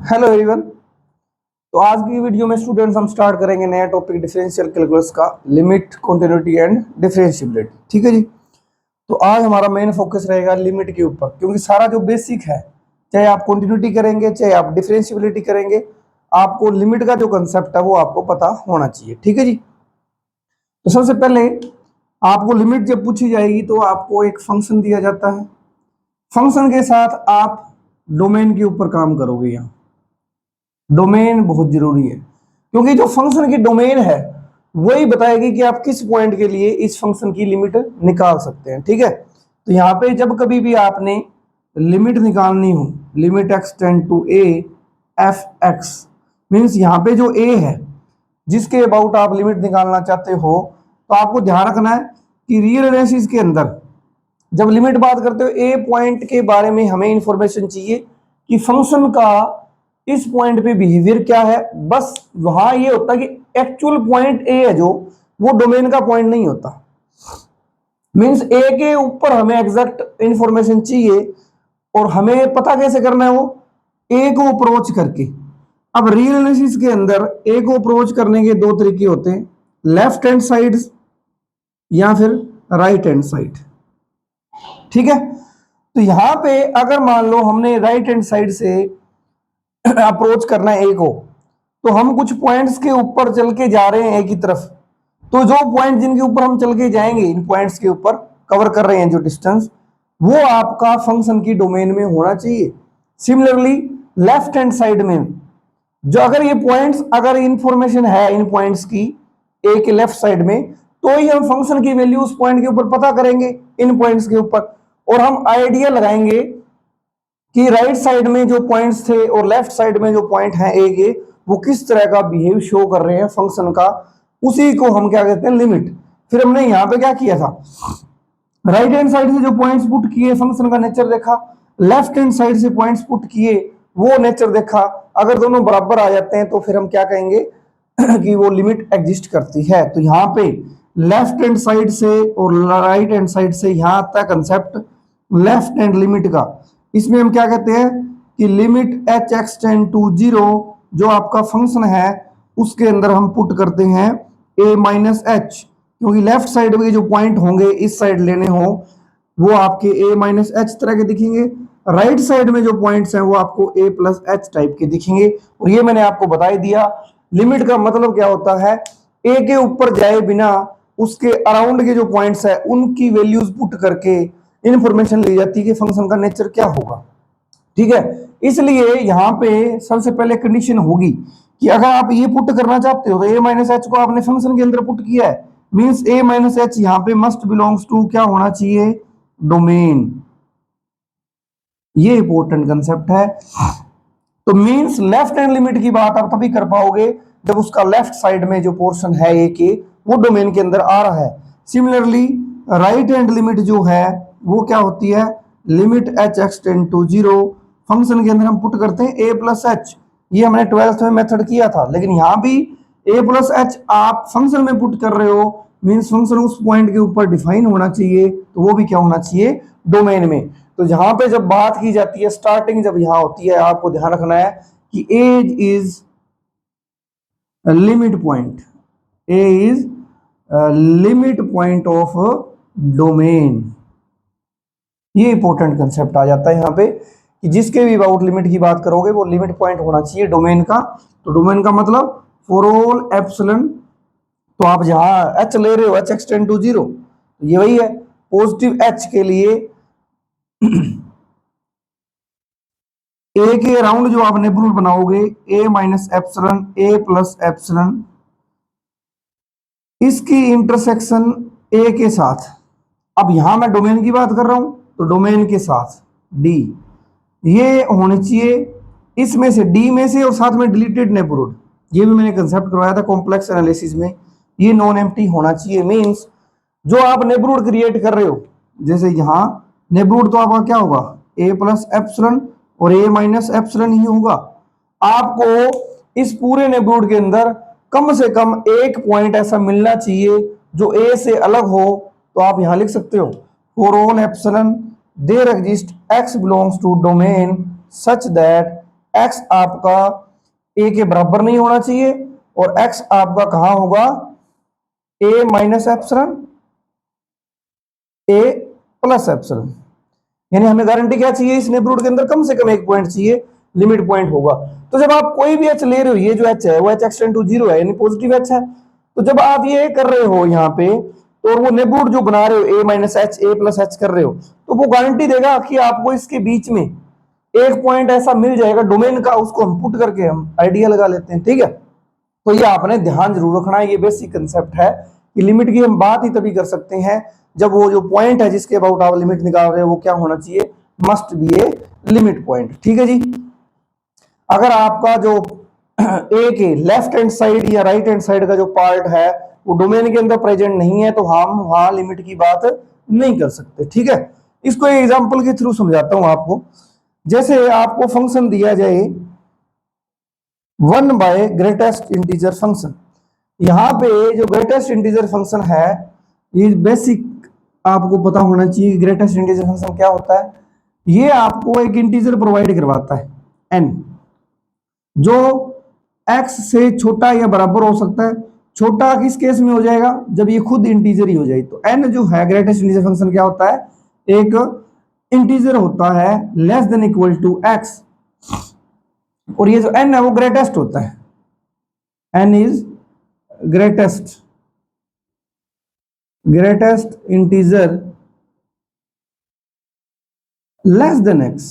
Hello everyone. तो आज की वीडियो में स्टूडेंट्स हम स्टार्ट करेंगे नया टॉपिक डिफरेंशियल कैलकुलस का, लिमिट, कॉन्टिन्यूटी एंड डिफरेंशिएबिलिटी। ठीक है जी। तो आज हमारा मेन फोकस रहेगा लिमिट के ऊपर, क्योंकि सारा जो बेसिक है, चाहे आप कॉन्टिन्यूटी करेंगे चाहे आप डिफरेंशिएबिलिटी करेंगे, आपको लिमिट का जो कंसेप्ट है वो आपको पता होना चाहिए। ठीक है जी। तो सबसे पहले आपको लिमिट जब पूछी जाएगी तो आपको एक फंक्शन दिया जाता है, फंक्शन के साथ आप डोमेन के ऊपर काम करोगे। यहाँ डोमेन बहुत जरूरी है, क्योंकि जो फंक्शन की डोमेन है वही बताएगी कि आप किस पॉइंट के लिए इस फंक्शन की लिमिट निकाल सकते हैं। ठीक है। तो यहाँ पे जब कभी भी आपने लिमिट निकालनी हो, limit x tend to a f x, means यहाँ पे जो ए है जिसके अबाउट आप लिमिट निकालना चाहते हो, तो आपको ध्यान रखना है कि रियल एनालिसिस के अंदर जब लिमिट बात करते हो ए पॉइंट के बारे में हमें इंफॉर्मेशन चाहिए कि फंक्शन का इस पॉइंट पे बिहेवियर क्या है। बस वहां ये होता है कि एक्चुअल पॉइंट ए है जो, वो डोमेन का पॉइंट नहीं होता। मींस ए के ऊपर हमें एग्जैक्ट इंफॉर्मेशन चाहिए, और हमें पता कैसे करना है, वो ए को अप्रोच करके। अब रियल एनालिसिस के अंदर ए को अप्रोच करने के दो तरीके होते हैं, लेफ्ट हैंड साइड या फिर राइट हैंड साइड। ठीक है। तो यहां पे अगर मान लो हमने राइट हैंड साइड से अप्रोच करना है ए को, तो हम कुछ पॉइंट्स के ऊपर चल के जा रहे हैं ए की तरफ। तो जो पॉइंट जिनके ऊपर हम चल के जाएंगे, इन पॉइंट्स के ऊपर कवर कर रहे हैं जो डिस्टेंस, वो आपका फंक्शन की डोमेन में होना चाहिए। सिमिलरली लेफ्ट हैंड साइड में जो अगर ये पॉइंट्स, अगर इंफॉर्मेशन है इन पॉइंट्स की ए के लेफ्ट साइड में, तो ही हम फंक्शन की वैल्यू उस पॉइंट के ऊपर पता करेंगे इन पॉइंट्स के ऊपर, और हम आइडिया लगाएंगे कि राइट साइड में जो पॉइंट्स थे और लेफ्ट साइड में जो पॉइंट है ए के, वो किस तरह का बिहेव शो कर रहे हैं फंक्शन का, उसी को हम क्या कहते हैं, लिमिट। फिर हमने यहाँ पे क्या किया था, राइट हैंड साइड से जो पॉइंट्स पुट किए फंक्शन का नेचर देखा, लेफ्ट हैंड साइड से पॉइंट्स पुट किए वो नेचर देखा। अगर दोनों बराबर आ जाते हैं तो फिर हम क्या कहेंगे कि वो लिमिट एग्जिस्ट करती है। तो यहाँ पे लेफ्ट हैंड साइड से और राइट हैंड साइड से यहाँ आता है कंसेप्ट लेफ्ट हैंड लिमिट का। इसमें हम क्या कहते हैं कि limit h x tend to zero, जो आपका फंक्शन है उसके अंदर हम पुट करते हैं ए माइनस एच, क्योंकि लेफ्ट साइड में जो पॉइंट होंगे इस साइड लेने हो वो आपके ए माइनस एच तरह के दिखेंगे, राइट साइड में जो पॉइंट्स हैं वो आपको ए प्लस एच टाइप के दिखेंगे। और ये मैंने आपको बता ही दिया, लिमिट का मतलब क्या होता है, ए के ऊपर जाए बिना उसके अराउंड के जो पॉइंट्स है उनकी वैल्यूज पुट करके इंफॉर्मेशन ली जाती है कि फंक्शन का नेचर क्या होगा। ठीक है। इसलिए यहां पे सबसे पहले कंडीशन होगी कि अगर आप ये पुट करना चाहते हो तो ए माइनस एच को आपने फंक्शन के अंदर पुट किया है, मींस ए माइनस एच यहां पे मस्ट बिलोंग्स टू क्या होना चाहिए, डोमेन। ये इंपॉर्टेंट कंसेप्ट है। तो मींस लेफ्ट हैंड लिमिट की बात आप तभी कर पाओगे जब उसका लेफ्ट साइड में जो पोर्शन है ए के, वो डोमेन के अंदर आ रहा है। सिमिलरली राइट हैंड लिमिट जो है वो क्या होती है, limit h x tend to zero, function के अंदर हम पुट करते हैं ए प्लस एच। ये हमने 12th में मेथड किया था, लेकिन यहां भी ए प्लस एच आप फंक्शन में पुट कर रहे हो, मींस फंक्शन उस पॉइंट के ऊपर डिफाइन होना चाहिए, तो वो भी क्या होना चाहिए, डोमेन में। तो यहां पे जब बात की जाती है, स्टार्टिंग जब यहां होती है, आपको ध्यान रखना है कि as is limit point, a is limit point of domain. ये इंपॉर्टेंट कंसेप्ट आ जाता है यहाँ पे कि जिसके भी अबाउट लिमिट की बात करोगे वो लिमिट पॉइंट होना चाहिए डोमेन का। तो डोमेन का मतलब फॉर ऑल एप्सिलॉन, तो आप जहां एच ले रहे हो h x tend to zero, ये वही है पॉजिटिव एच के लिए ए के अराउंड जो आप नेबरहुड बनाओगे ए माइनस एप्सिलॉन ए प्लस एप्सिलॉन, इसकी इंटरसेक्शन ए के साथ, अब यहां मैं डोमेन की बात कर रहा हूं तो डोमेन के साथ डी, ये होनी चाहिए इसमें से, डी में से, और साथ में डिलीटेड नेबरहुड। ये भी मैंने कंसेप्ट करवाया था कॉम्प्लेक्स एनालिसिस में, ये नॉन एम्प्टी होना चाहिए। मींस जो आप नेबरहुड क्रिएट कर रहे हो, जैसे यहां नेबरहुड तो आपका क्या होगा, ए प्लस एप्सिलॉन और ए माइनस एप्सिलॉन ही होगा। आपको इस पूरे नेबरहुड के अंदर कम से कम एक पॉइंट ऐसा मिलना चाहिए जो ए से अलग हो। तो आप यहां लिख सकते हो for all epsilon there exist x belongs to domain such that x आपका a के बराबर नहीं होना चाहिए और x आपका कहां होगा a minus epsilon a plus epsilon. यानी हमें गारंटी क्या चाहिए, इस नेबरहुड के अंदर कम से कम एक पॉइंट चाहिए, लिमिट पॉइंट होगा। तो जब आप कोई भी h ले रहे हो, ये जो h है वो h एक्सटेंड टू 0 है, यानी पॉजिटिव h है। तो जब आप ये कर रहे हो यहाँ पे, तो वो नेबरहुड जो बना रहे हो a minus H a plus H कर रहे हो, तो वो गारंटी देगा कि आपको इसके बीच में एक पॉइंट ऐसा मिल जाएगा डोमेन का, उसको हम पुट करके हम आइडिया लगा लेते हैं। ठीक है, तो ये आपने ध्यान जरूर रखना है, ये बेसिक कंसेप्ट है कि लिमिट की हम बात ही तभी कर सकते हैं जब वो जो पॉइंट है जिसके अबाउट आप लिमिट निकाल रहे हो वो क्या होना चाहिए, must be a limit point. ठीक है जी। अगर आपका जो ए के लेफ्ट हैंड साइड या राइट हैंड साइड का जो पार्ट है वो डोमेन के अंदर प्रेजेंट नहीं है, तो हम वहां लिमिट की बात नहीं कर सकते। ठीक है, इसको एक एग्जांपल के थ्रू समझाता हूं आपको। जैसे आपको फंक्शन दिया जाए 1 बाय ग्रेटेस्ट इंटीजर फंक्शन, यहां पे जो ग्रेटेस्ट इंटीजर फंक्शन है, ये बेसिक आपको पता होना चाहिए ग्रेटेस्ट इंटीजर फंक्शन क्या होता है। ये आपको एक इंटीजर प्रोवाइड करवाता है n, जो x से छोटा या बराबर हो सकता है। छोटा किस केस में हो जाएगा, जब ये खुद इंटीजर ही हो जाए। तो n जो है ग्रेटेस्ट इंटीजर फंक्शन क्या होता है, एक इंटीजर होता है less than equal to x, और ये जो n है वो ग्रेटेस्ट होता है, n is greatest integer less than x,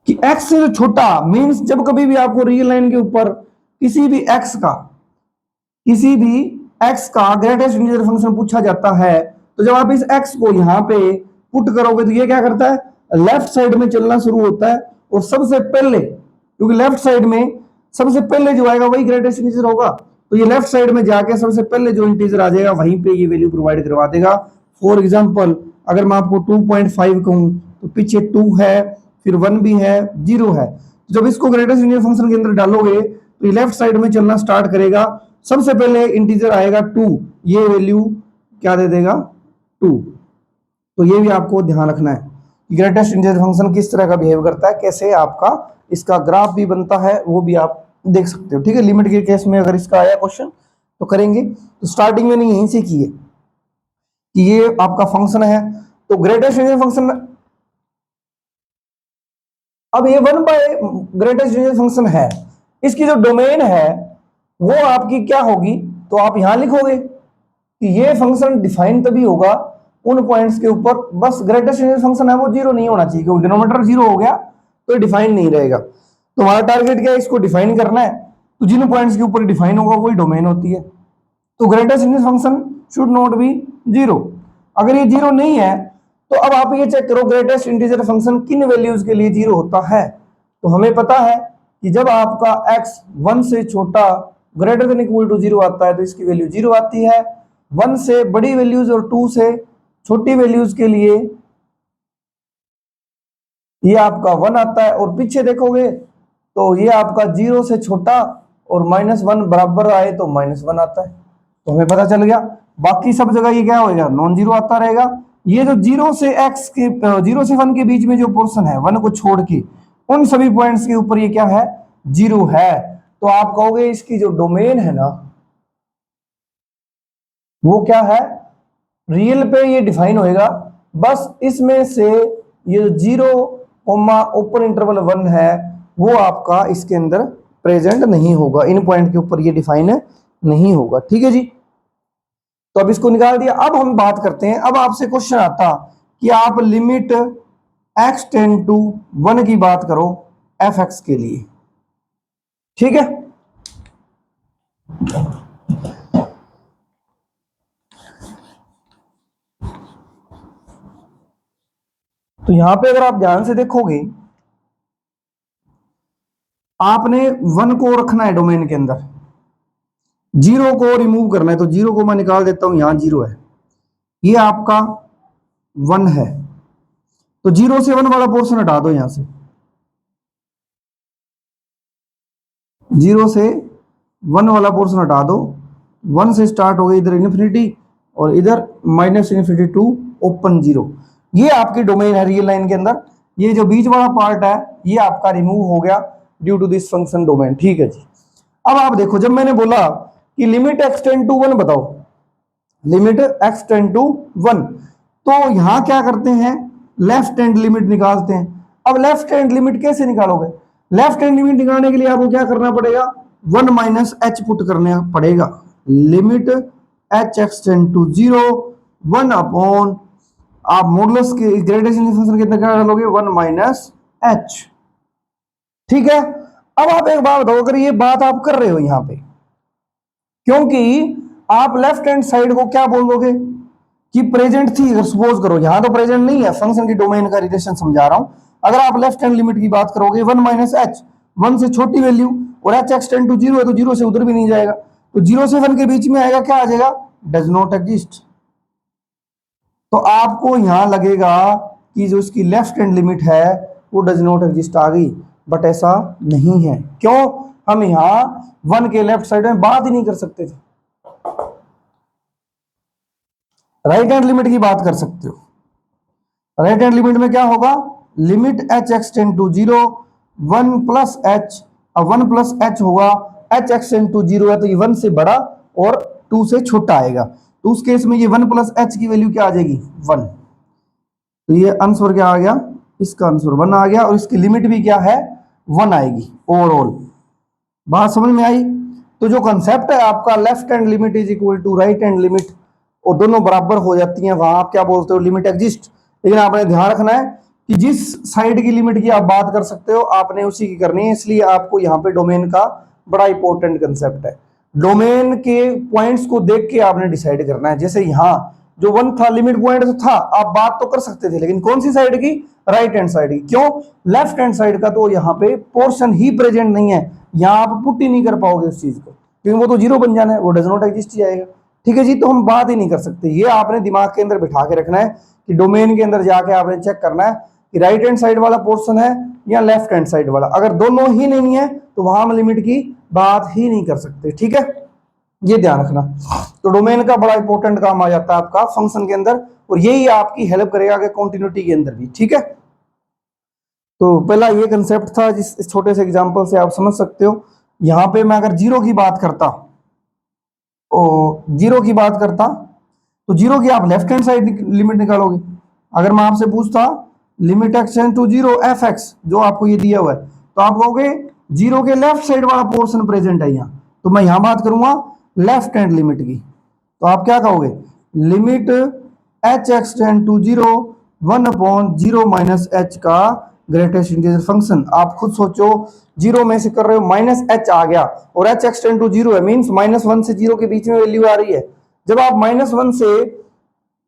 कि x से जो छोटा मींस जब कभी भी आपको रियल लाइन के ऊपर किसी भी x का ग्रेटेस्ट इंटीजर फंक्शन पूछा जाता है, तो जब आप इस x को यहां पे पुट करोगे तो ये क्या करता है, लेफ्ट साइड में चलना शुरू होता है, और सबसे पहले, क्योंकि लेफ्ट साइड में सबसे पहले जो आएगा वही ग्रेटेस्ट इंटीजर होगा, तो ये लेफ्ट साइड में जाके सबसे पहले जो इंटीजर आ जाएगा वहीं पे ये वैल्यू प्रोवाइड करवा देगा। फॉर एग्जांपल अगर मैं आपको 2.5 कहूं तो पीछे 2 है, फिर 1 भी है, 0 है। जब इसको ग्रेटेस्ट इंटीजर फंक्शन के अंदर डालोगे तो ये लेफ्ट साइड में चलना स्टार्ट करेगा, सबसे पहले इंटीजर आएगा 2, ये वैल्यू क्या दे देगा 2। तो ये भी आपको ध्यान रखना है कि ग्रेटेस्ट इंटीजर फंक्शन किस तरह का बिहेव करता है, कैसे आपका इसका ग्राफ भी बनता है, वो भी आप देख सकते हो। ठीक है, लिमिट के केस में अगर इसका आया क्वेश्चन तो करेंगे। तो स्टार्टिंग में नहीं यहीं से की है कि ये आपका फंक्शन है, तो ग्रेटेस्ट इंटीजर फंक्शन, अब ये 1 बाय ग्रेटेस्ट इंटीजर फंक्शन है, इसकी जो डोमेन है वो आपकी क्या होगी, तो आप यहां लिखोगे कि ये फंक्शन डिफाइन तभी होगा उन पॉइंट्स के ऊपर, बस ग्रेटेस्ट इंटीजर फंक्शन है वो 0 नहीं होना चाहिए, क्योंकि डिनोमिनेटर 0 हो गया तो डिफाइन नहीं रहेगा। तो हमारा टारगेट क्या है, इसको डिफाइन करना है, तो जिन पॉइंट्स के ऊपर डिफाइन होगा वही डोमेन होती है। तो greatest integer function should not be 0। अगर ये 0 नहीं है तो अब आप ये चेक करो ग्रेटेस्ट इंटीजर फंक्शन किन वैल्यूज के लिए 0 होता है। तो हमें पता है कि जब आपका x 1 से छोटा ग्रेटर देन इक्वल टू 0 आता है तो इसकी वैल्यू 0 आती है। 1 से बड़ी वैल्यूज और 2 से छोटी वैल्यूज के लिए ये आपका 1 आता है, और पीछे देखोगे तो ये आपका 0 से छोटा और -1 बराबर आए तो -1 आता है। तो हमें पता चल गया, बाकी सब जगह ये क्या होगा, नॉन जीरो आता रहेगा। ये जो 0 से 1 के बीच में जो पोर्शन है 1 को छोड़ के उन सभी पॉइंट्स के ऊपर ये क्या है, 0 है। तो आप कहोगे इसकी जो डोमेन है ना वो क्या है, रियल पे ये डिफाइन होएगा, बस इसमें से ये 0 ओपन इंटरवल 1 है वो आपका इसके अंदर प्रेजेंट नहीं होगा, इन पॉइंट के ऊपर ये डिफाइन नहीं होगा। ठीक है जी, तो अब इसको निकाल दिया। अब हम बात करते हैं, अब आपसे क्वेश्चन आता कि आप लिमिट x टेंड टू 1 की बात करो f(x) के लिए। ठीक है, तो यहां पे अगर आप ध्यान से देखोगे आपने 1 को रखना है डोमेन के अंदर, 0 को रिमूव करना है, तो 0 को मैं निकाल देता हूं, यहां 0 है, ये आपका 1 है, तो 0 से 1 वाला पोर्शन हटा दो यहां से, 0 से 1 वाला पोर्शन हटा दो। 1 से स्टार्ट हो गई इधर इन्फिनिटी और इधर -∞ टू ओपन 0, ये आपकी डोमेन है रियल लाइन के अंदर। ये जो बीच वाला पार्ट है ये आपका रिमूव हो गया due to this function domain. ठीक है जी। अब आप देखो, जब मैंने बोला कि लिमिट एक्स टेंड टू 1 बताओ, लिमिट एक्स टेंड टू 1, तो यहां क्या करते हैं, लेफ्ट हैंड लिमिट निकालते हैं। अब लेफ्ट हैंड लिमिट कैसे निकालोगे, लेफ्ट हैंड लिमिट निकालने के लिए आपको क्या करना पड़ेगा, 1 माइनस एच पुट करना पड़ेगा। Limit h x tend to 0, 1 upon, आप मॉडुलस के ग्रेडेशन फंक्शन के अंदर क्या डालोगे, 1 माइनस एच। ठीक है। अब आप एक बात बताओ, अगर ये बात आप कर रहे हो यहां पे, क्योंकि आप लेफ्ट हैंड साइड को क्या बोल दोगे कि प्रेजेंट थी, अगर सपोज करो, यहां तो प्रेजेंट नहीं है, फंक्शन की डोमेन का रिलेशन समझा रहा हूं। अगर आप लेफ्ट हैंड लिमिट की बात करोगे 1 माइनस एच, 1 से छोटी वैल्यू, और एच एक्स टेंड टू 0 है तो 0 से उधर भी नहीं जाएगा, तो 0 से 1 के बीच में आएगा, क्या आ जाएगा, डज नॉट एग्जिस्ट। तो आपको यहां लगेगा कि जो इसकी लेफ्ट हैंड लिमिट है वो डज नॉट एग्जिस्ट आ गई, बट ऐसा नहीं है। क्यों, हम यहां 1 के लेफ्ट साइड में बात ही नहीं कर सकते थे, राइट हैंड लिमिट की बात कर सकते हो। राइट हैंड लिमिट में क्या होगा, limit h x tend to 0, 1 plus h, अब 1 प्लस एच होगा, एच एक्स टेंड टू 0 है तो ये 1 से बड़ा और 2 से छोटा आएगा, तो उस केस में ये 1 प्लस एच की वैल्यू क्या आ जाएगी, 1। तो ये आंसर क्या आ गया, इसका आंसर 1 आ गया, और इसकी लिमिट भी क्या है, 1 आएगी ओवरऑल। बात समझ में आई। तो जो कंसेप्ट है आपका left hand limit is equal to right hand limit, और दोनों बराबर हो जाती हैं, वहां आप क्या बोलते हो, लिमिट एग्जिस्ट। लेकिन आपने ध्यान रखना है कि जिस साइड की लिमिट की आप बात कर सकते हो आपने उसी की करनी है, इसलिए आपको यहाँ पे डोमेन का बड़ा इंपॉर्टेंट कंसेप्ट है। डोमेन के पॉइंट्स को देख के आपने डिसाइड करना है। जैसे यहाँ जो 1 था, लिमिट पॉइंट तो था, आप बात तो कर सकते थे, लेकिन कौन सी साइड की, राइट हैंड साइड की। क्यों, लेफ्ट हैंड साइड का तो यहाँ पे पोर्शन ही प्रेजेंट नहीं है, यहाँ आप पुट ही नहीं कर पाओगे उस चीज को, क्योंकि वो तो 0 बन जाना है, वो डज नॉट एग्जिस्ट ही आएगा। ठीक है जी, तो हम बात ही नहीं कर सकते। ये आपने दिमाग के अंदर बिठा के रखना है कि डोमेन के अंदर जाके आपने चेक करना है कि राइट हैंड साइड वाला पोर्शन है या लेफ्ट हैंड साइड वाला। अगर दोनों ही नहीं है तो वहां हम लिमिट की बात ही नहीं कर सकते। ठीक है, ये ध्यान रखना। तो डोमेन का बड़ा इंपॉर्टेंट काम आ जाता है आपका फंक्शन के अंदर, और यही आपकी हेल्प करेगा कि कॉन्टिन्यूटी के अंदर भी। ठीक है, तो पहला ये कंसेप्ट था, जिस छोटे से एग्जांपल से आप समझ सकते हो। यहां पे मैं अगर जीरो की बात करता, जीरो की बात करता, तो जीरो की आप लेफ्ट हैंड साइड लिमिट निकालोगे। अगर मैं आपसे पूछता limit x tend to 0 f x, जो आपको ये दिया हुआ है, तो आप कहोगे जीरो के लेफ्ट साइड वाला पोर्शन प्रेजेंट है यहाँ, तो मैं यहां बात करूंगा लेफ्ट हैंड लिमिट की, तो आप क्या कहोगे, limit h x tend to 0, 1 upon 0 minus h का ग्रेटेस्ट इंटीजर फंक्शन। आप खुद सोचो, 0 में से कर रहे हो, माइनस एच आ गया, और एच एक्स टेंड टू 0 है, मीन्स -1 से 0 के बीच में वैल्यू आ रही है। जब आप -1 से,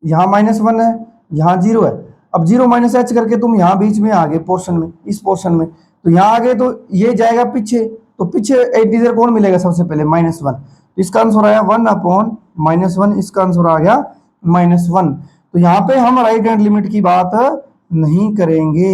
यहाँ -1 है, यहाँ 0 है, अब 0 माइनस एच करके तुम यहाँ बीच में आ गए पोर्शन में, इस पोर्शन में, तो यहाँ आ गए तो ये जाएगा पीछे, तो पीछे इंटीजर कौन मिलेगा सबसे पहले, -1, तो इसका आंसर आया 1 अपॉन -1, इसका आंसर आ गया -1। तो यहाँ पे हम राइट हैंड लिमिट की बात नहीं करेंगे,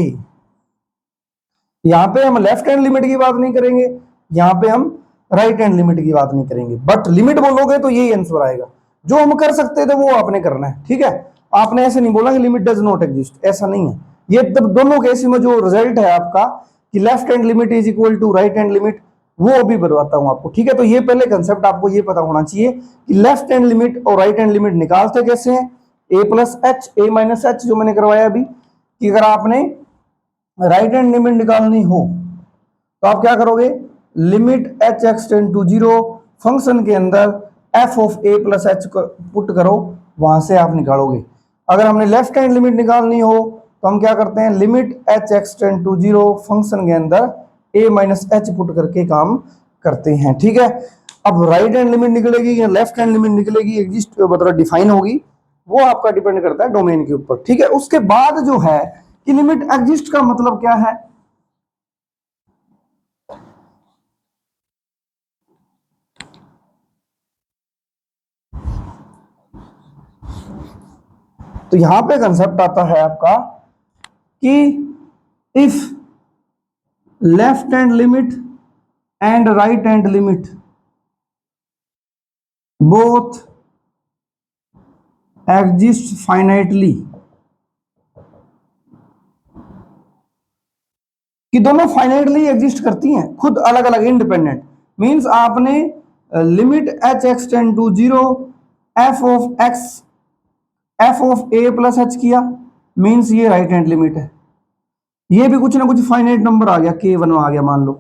यहाँ पे हम लेफ्ट हैंड लिमिट की बात नहीं करेंगे, यहाँ पे हम राइट हैंड लिमिट की बात नहीं करेंगे, बट लिमिट बोलोगे तो यही आंसर आएगा। जो हम कर सकते थे वो आपने करना है। ठीक है, आपने ऐसे नहीं बोला कि लिमिट डज नॉट एग्जिस्ट, ऐसा नहीं है। ये तब दोनों केस में जो रिजल्ट है आपका कि left hand limit is equal to right hand limit, वो अभी बताता हूं आपको। ठीक है, तो ये पहले कंसेप्ट आपको ये पता होना चाहिए कि लेफ्ट हैंड लिमिट और राइट हैंड लिमिट निकालते कैसे हैं। ए plus h, a minus H जो मैंने करवाया अभी, कि अगर आपने राइट हैंड लिमिट निकालनी हो तो आप क्या करोगे, limit h x tend to 0, function के अंदर f of a plus h put करो, वहां से आप निकालोगे। अगर हमने लेफ्ट हैंड लिमिट निकालनी हो तो हम क्या करते हैं, limit h x tend to 0, function के अंदर ए माइनस एच पुट करके काम करते हैं। ठीक है, अब राइट हैंड लिमिट निकलेगी या लेफ्ट हैंड लिमिट निकलेगी, एग्जिस्ट मतलब डिफाइन होगी, वो आपका डिपेंड करता है डोमेन के ऊपर। ठीक है, उसके बाद जो है कि लिमिट एग्जिस्ट का मतलब क्या है, तो यहां पे कंसेप्ट आता है आपका कि if left hand limit and right hand limit both exist finitely, कि दोनों फाइनाइटली एग्जिस्ट करती हैं खुद अलग अलग इंडिपेंडेंट, मींस आपने limit h x tend to zero f of a plus h किया, मींस ये राइट हैंड लिमिट है। ये भी कुछ ना कुछ फाइनाइट नंबर आ गया, के वन आ गया मान लो।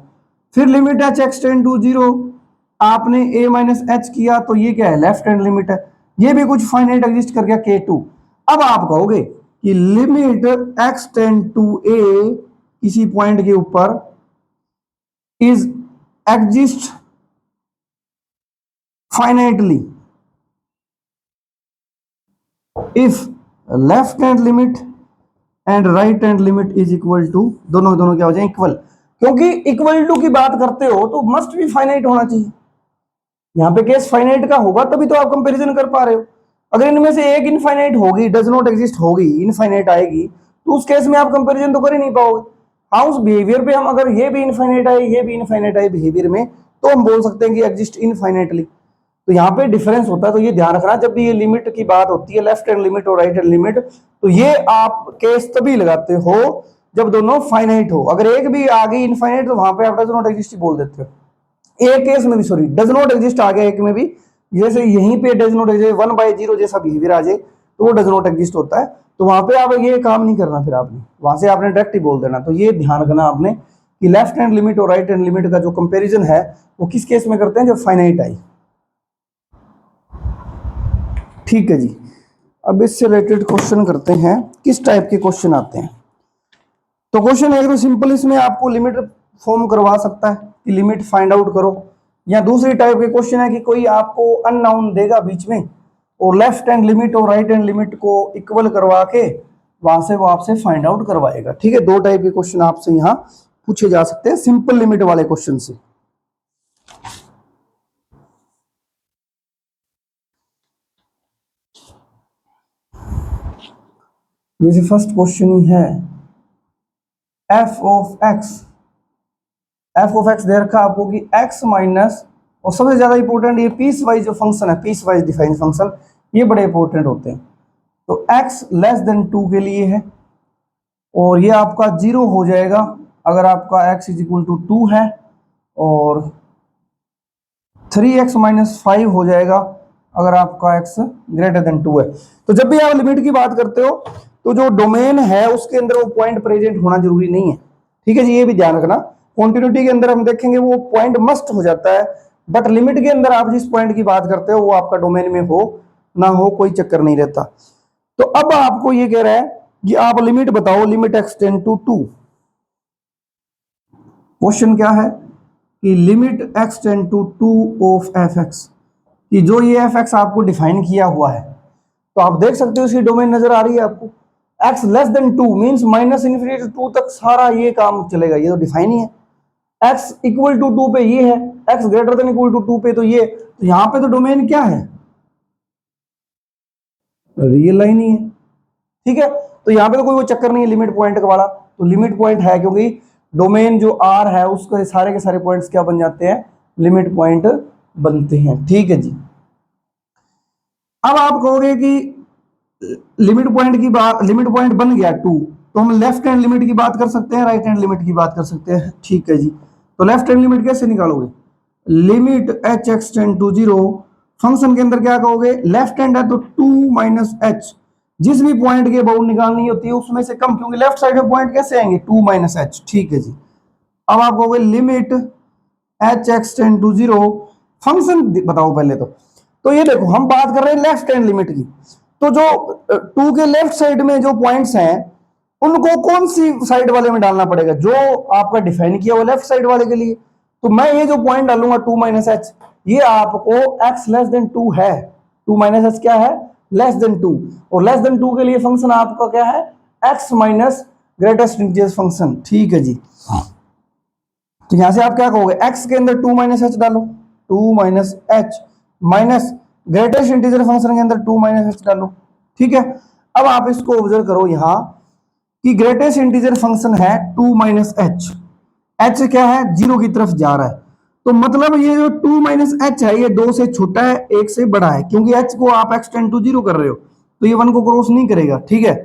फिर limit h x tend to zero आपने ए माइनस एच किया, तो ये क्या है, लेफ्ट हैंड लिमिट है। ये भी कुछ फाइनाइट एग्जिस्ट कर गया, के टू। अब आप कहोगे कि limit x tend to a किसी पॉइंट के ऊपर is exist finitely if left hand limit and right hand limit is equal to, दोनों दोनों क्या हो जाए, इक्वल। क्योंकि इक्वल टू की बात करते हो तो मस्ट भी फाइनाइट होना चाहिए। यहां पे केस फाइनाइट का होगा तभी तो आप कंपैरिजन कर पा रहे हो। अगर इनमें से एक इनफाइनाइट होगी, डज नॉट एग्जिस्ट होगी, इनफाइनाइट आएगी, तो उस केस में आप कंपैरिजन तो कर ही नहीं पाओगे। हाँ, उस बिहेवियर पे हम अगर ये भी इनफाइनाइट आए, ये भी इनफाइनाइट आए बिहेवियर में, तो हम बोल सकते हैं कि एग्जिस्ट इनफाइनाइटली। तो यहाँ पे डिफरेंस होता है, तो ये ध्यान रखना जब भी ये लिमिट की बात होती है, लेफ्ट हैंड लिमिट और राइट हैंड लिमिट, तो ये आप केस तभी लगाते हो जब दोनों फाइनाइट हो। अगर एक भी आ गई इनफाइनाइट तो वहां पे आप डज नॉट एग्जिस्ट बोल देते हो। एक केस में भी सॉरी डज नॉट एग्जिस्ट आ गया एक में भी, जैसे यहीं पे डज नॉट एग्जिस्ट 1/0 जैसा बिहेवियर आ जाए तो वो डज नॉट एग्जिस्ट होता है। तो वहां पे आप ये काम नहीं करना, फिर आपने वहां से आपने डायरेक्ट ही बोल देना। तो ये ध्यान रखना आपने कि लेफ्ट हैंड लिमिट और राइट हैंड लिमिट का जो कंपेरिजन है वो किस केस में करते हैं, जब फाइनाइट आई। ठीक है जी, अब इससे रिलेटेड क्वेश्चन करते हैं, किस टाइप के क्वेश्चन आते हैं। तो क्वेश्चन एक तो सिंपल, इसमें आपको लिमिट फॉर्म करवा सकता है कि लिमिट फाइंड आउट करो, या दूसरी टाइप के क्वेश्चन है कि कोई आपको अननाउन देगा बीच में और लेफ्ट हैंड लिमिट और राइट हैंड लिमिट को इक्वल करवा के वहां से वो आपसे फाइंड आउट करवाएगा। ठीक है, दो टाइप के क्वेश्चन आपसे यहाँ पूछे जा सकते हैं सिंपल लिमिट वाले क्वेश्चन से। जैसे फर्स्ट क्वेश्चन ही है एफ ऑफ एक्स दे रखा आपको कि एक्स माइनस, और सबसे ज्यादा इंपॉर्टेंट ये पीस वाइज जो फंक्शन है, पीस वाइज डिफाइंड फंक्शन, ये बड़े इंपॉर्टेंट होते हैं। तो x लेस देन 2 के लिए है, और ये आपका 0 हो जाएगा अगर आपका x इज इक्वल टू 2 है, और 3x माइनस 5 हो जाएगा अगर आपका x ग्रेटर देन 2 है। तो जब भी आप लिमिट की बात करते हो तो जो डोमेन है उसके अंदर वो पॉइंट प्रेजेंट होना जरूरी नहीं है। ठीक है जी, ये भी ध्यान रखना। कॉन्टिन्यूटी के अंदर हम देखेंगे वो पॉइंट मस्ट हो जाता है, बट लिमिट के अंदर आप जिस पॉइंट की बात करते हो वो आपका डोमेन में हो ना हो कोई चक्कर नहीं रहता। तो अब आपको ये कह रहा है कि आप लिमिट बताओ, limit x tend to 2। Question क्या है कि limit x tend to 2 of f x, कि जो ये एफ एक्स आपको डिफाइन किया हुआ है, तो आप देख सकते हो इसकी डोमेन नजर आ रही है आपको, x less than 2 means minus infinity to 2 तक सारा ये काम चलेगा, ये तो डिफाइन ही है। x इक्वल टू 2 पे ये है, x greater than equal to 2 पे तो ये, तो यहां पे तो डोमेन क्या है, रियल लाइन ही है। ठीक है, तो यहां पे तो कोई वो चक्कर नहीं है लिमिट पॉइंट वाला, तो लिमिट पॉइंट है क्योंकि डोमेन जो r है उसके सारे के सारे पॉइंट्स क्या बन जाते हैं, लिमिट पॉइंट बनते हैं। ठीक है जी, अब आप कहोगे कि लिमिट पॉइंट बन गया 2, तो हम लेफ्ट हैंड लिमिट की बात कर सकते हैं, राइट हैंड लिमिट की बात कर सकते हैं। ठीक है जी, तो लेफ्ट हैंड लिमिट कैसे निकालोगे, limit h x tend to 0, function के अंदर क्या कहोगे, लेफ्ट हैंड है तो 2 माइनस एच, जिस भी पॉइंट के बाउंड निकालनी होती है उसमें से कम, क्योंकि लेफ्ट साइड में पॉइंट कैसे आएंगे, 2 माइनस एच। ठीक है जी, अब आप कहोगे limit h x tend to 0, function बताओ पहले तो ये देखो हम बात कर रहे हैं लेफ्ट हैंड लिमिट की, तो जो 2 के लेफ्ट साइड में जो पॉइंट्स हैं उनको कौन सी साइड वाले में डालना पड़ेगा, जो आपका डिफाइन किया हुआ लेफ्ट साइड वाले के लिए। तो मैं ये जो पॉइंट डालूंगा 2 माइनस एच, ये आपको x लेस देन 2 है, 2 माइनस एच क्या है, लेस देन 2, और लेस देन 2 के लिए फंक्शन आपका क्या है, x minus greatest integer function. ठीक है जी, तो यहां से आप क्या कहोगे, x के अंदर 2 माइनस एच डालो, 2 minus H minus greatest integer function के अंदर 2 माइनस एच डालो। ठीक है, अब आप इसको ऑब्जर्व करो यहां कि ग्रेटेस्ट इंटीजर फंक्शन है 2 माइनस एच, एच क्या है, 0 की तरफ जा रहा है, तो मतलब ये जो 2 माइनस एच है ये 2 से छोटा है, 1 से बड़ा है, क्योंकि एच को आप एक्सटेंड टू 0 कर रहे हो तो ये 1 को क्रॉस नहीं करेगा। ठीक है,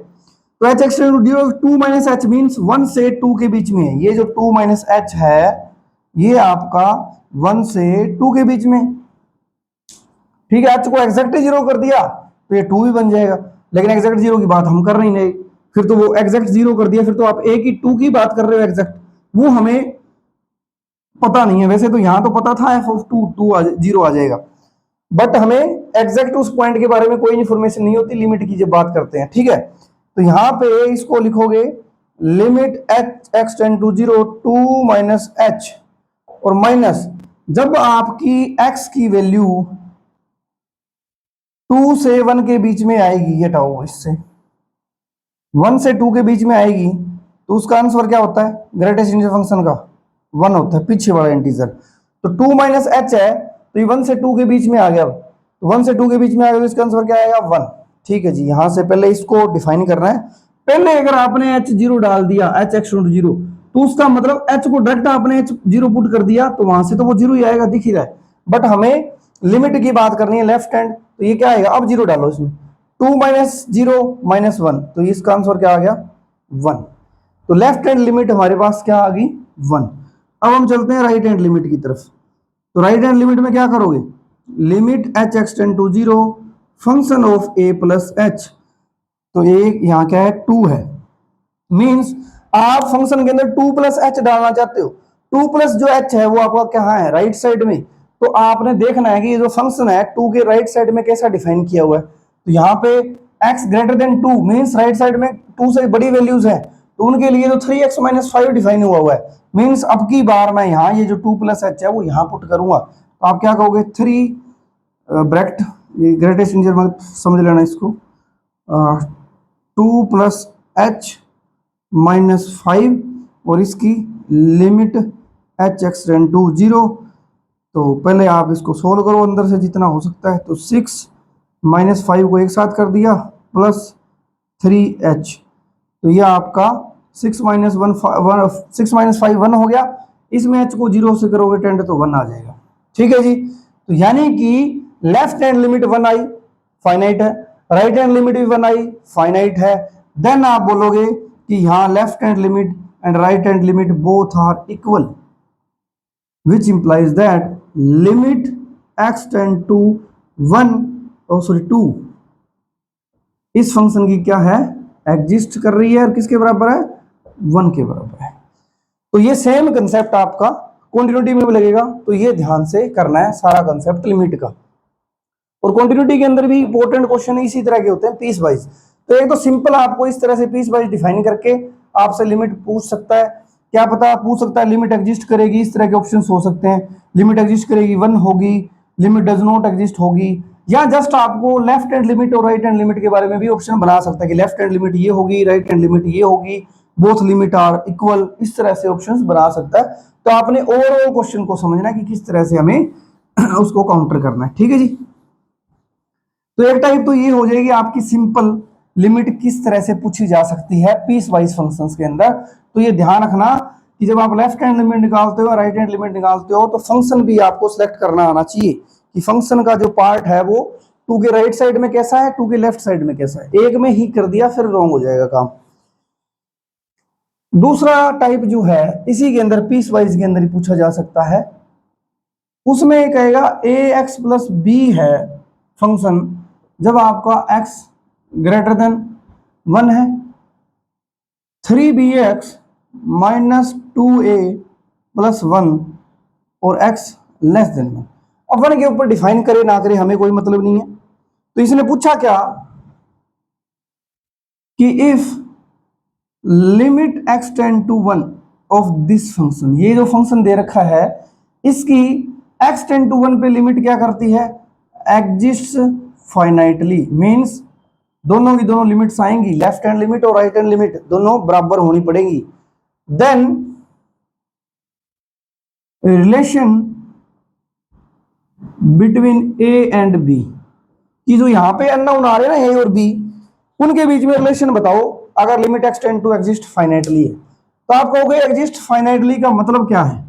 तो h extend to 0, 2 minus h means 1 से 2 के बीच में है। ये जो 2 माइनस एच है ये आपका 1 से 2 के बीच में, ठीक है। एच को एग्जैक्ट 0 कर दिया तो ये 2 भी बन जाएगा, लेकिन एग्जैक्ट 0 की बात हम कर नहीं, फिर तो वो एग्जैक्ट 0 कर दिया, फिर तो आप एक ही 2 की बात कर रहे हो एग्जैक्ट, वो हमें पता नहीं है। वैसे तो यहां तो पता था एफ ऑफ 2 0 आ जाएगा, बट हमें एग्जैक्ट उस पॉइंट के बारे में कोई इन्फॉर्मेशन नहीं होती लिमिट की जब बात करते हैं, ठीक है। तो यहां पे इसको लिखोगे limit h x tend to 0 2 minus h, और माइनस जब आपकी एक्स की वैल्यू 2 से 1 के बीच में आएगी, ये हटाओ इससे, 1 से 2 के बीच में आएगी तो उसका आंसर क्या होता है ग्रेटेस्ट इंटीजर फंक्शन का 1 होता है, पीछे वाला इंटीजर। तो 2 माइनस एच है तो ये 1 से 2 के बीच में आ गया, तो 1 से 2 के बीच में आ गया तो इसका आंसर क्या आएगा 1, ठीक है जी। यहां से पहले इसको डिफाइन करना है। पहले अगर आपने एच 0 डाल दिया, एच एक्स 0, तो उसका मतलब एच को डायरेक्ट आपने एच 0 पुट कर दिया तो वहां से तो वो 0 ही आएगा, दिख ही रहा है। बट हमें लिमिट की बात करनी है लेफ्ट हैंड, तो ये क्या आएगा, अब 0 डालो इसमें, 2 माइनस 0 माइनस 1, तो इसका आंसर क्या आ गया 1। तो लेफ्ट हैंड लिमिट हमारे पास क्या आ गई 1। अब हम चलते हैं राइट हैंड लिमिट की तरफ। तो राइट हैंड लिमिट में क्या करोगे, limit h x tend to 0 function of a plus h, तो ये यहाँ क्या है 2 है, मींस आप फंक्शन के अंदर 2 प्लस एच डालना चाहते हो। 2 प्लस जो एच है वो आपका क्या है राइट साइड में, तो आपने देखना है कि ये जो फंक्शन है 2 के राइट साइड में कैसा डिफाइन किया हुआ है। तो यहाँ पे x greater then 2 means right side में 2 से बड़ी वैल्यूज है, तो उनके लिए तो 3x माइनस 5 डिफाइन हुआ है। मींस अब की बार मैं यहाँ ये जो 2 प्लस एच है वो यहाँ पुट करूंगा, तो आप क्या कहोगे 3 ब्रैकेट, ये ग्रेटेस्ट इंटीजर समझ लेना इसको, 2 प्लस एच माइनस 5 और इसकी limit h x tend to 0। तो पहले आप इसको सोल्व करो अंदर से जितना हो सकता है, तो 6 माइनस 5 को एक साथ कर दिया प्लस 3h, तो यह आपका 6 माइनस 5 1 हो गया। इसमें h को 0 से करोगे टेंड तो 1 आ जाएगा, ठीक है जी। तो यानी कि लेफ्ट हैंड लिमिट 1 आई फाइनाइट है, राइट हैंड लिमिट भी 1 आई फाइनाइट है। देन आप बोलोगे कि यहाँ left hand limit and right hand limit both are equal, which implies that limit x tend to 1 2 इस फंक्शन की क्या है एग्जिस्ट कर रही है, और किसके बराबर है 1 के बराबर है। तो ये सेम कंसेप्ट आपका कंटिन्यूटी में भी लगेगा, तो ये ध्यान से करना है सारा कंसेप्ट लिमिट का। और कंटिन्यूटी के अंदर भी इंपॉर्टेंट क्वेश्चन इसी तरह के होते हैं पीस वाइज। तो एक तो सिंपल आपको इस तरह से पीस वाइज डिफाइन करके आपसे लिमिट पूछ सकता है, क्या पता पूछ सकता है लिमिट एग्जिस्ट करेगी, इस तरह के ऑप्शंस हो सकते हैं, लिमिट एग्जिस्ट करेगी 1 होगी, लिमिट डज नॉट एग्जिस्ट होगी, या जस्ट आपको लेफ्ट हैंड लिमिट और राइट हैंड लिमिट के बारे में भी ऑप्शन बना सकता है कि लेफ्ट हैंड लिमिट ये होगी, राइट हैंड लिमिट ये होगी, बोथ लिमिट आर इक्वल, इस तरह से ऑप्शंस बना सकता है। तो आपने ओवरऑल क्वेश्चन को समझना है कि किस तरह से हमें उसको काउंटर करना है, ठीक है जी। तो एक टाइप तो ये हो जाएगी आपकी सिंपल लिमिट किस तरह से पूछी जा सकती है पीस वाइज फंक्शंस के अंदर। तो ये ध्यान रखना कि जब आप लेफ्ट हैंड लिमिट निकालते हो राइट हैंड लिमिट निकालते हो तो फंक्शन भी आपको सिलेक्ट करना आना चाहिए कि फंक्शन का जो पार्ट है वो 2 के राइट साइड में कैसा है, 2 के लेफ्ट साइड में कैसा है। एक में ही कर दिया फिर रॉन्ग हो जाएगा काम। दूसरा टाइप जो है इसी के अंदर पीस वाइज के अंदर ही पूछा जा सकता है, उसमें कहेगा ए एक्स प्लस बी है फंक्शन, जब आपका x ग्रेटर देन 1 है, 3bx माइनस 2a प्लस 1 और x लेस देन 1। अब 1 के ऊपर डिफाइन करे ना करे हमें कोई मतलब नहीं है। तो इसने पूछा क्या कि if limit x tend to 1 of this function, ये जो फंक्शन दे रखा है इसकी x टेंड टू 1 पे लिमिट क्या करती है एग्जिस्ट फाइनाइटली, मींस दोनों की दोनों लिमिट्स आएंगी, लेफ्ट हैंड लिमिट और राइट हैंड लिमिट दोनों बराबर होनी पड़ेगी। Then relation between a and b, कि जो यहां पे अननोन आ रहे हैं ना ए और बी, उनके बीच में रिलेशन बताओ अगर limit x tend to exist finitely है। तो आप कहोगे एग्जिस्ट फाइनाइटली का मतलब क्या है,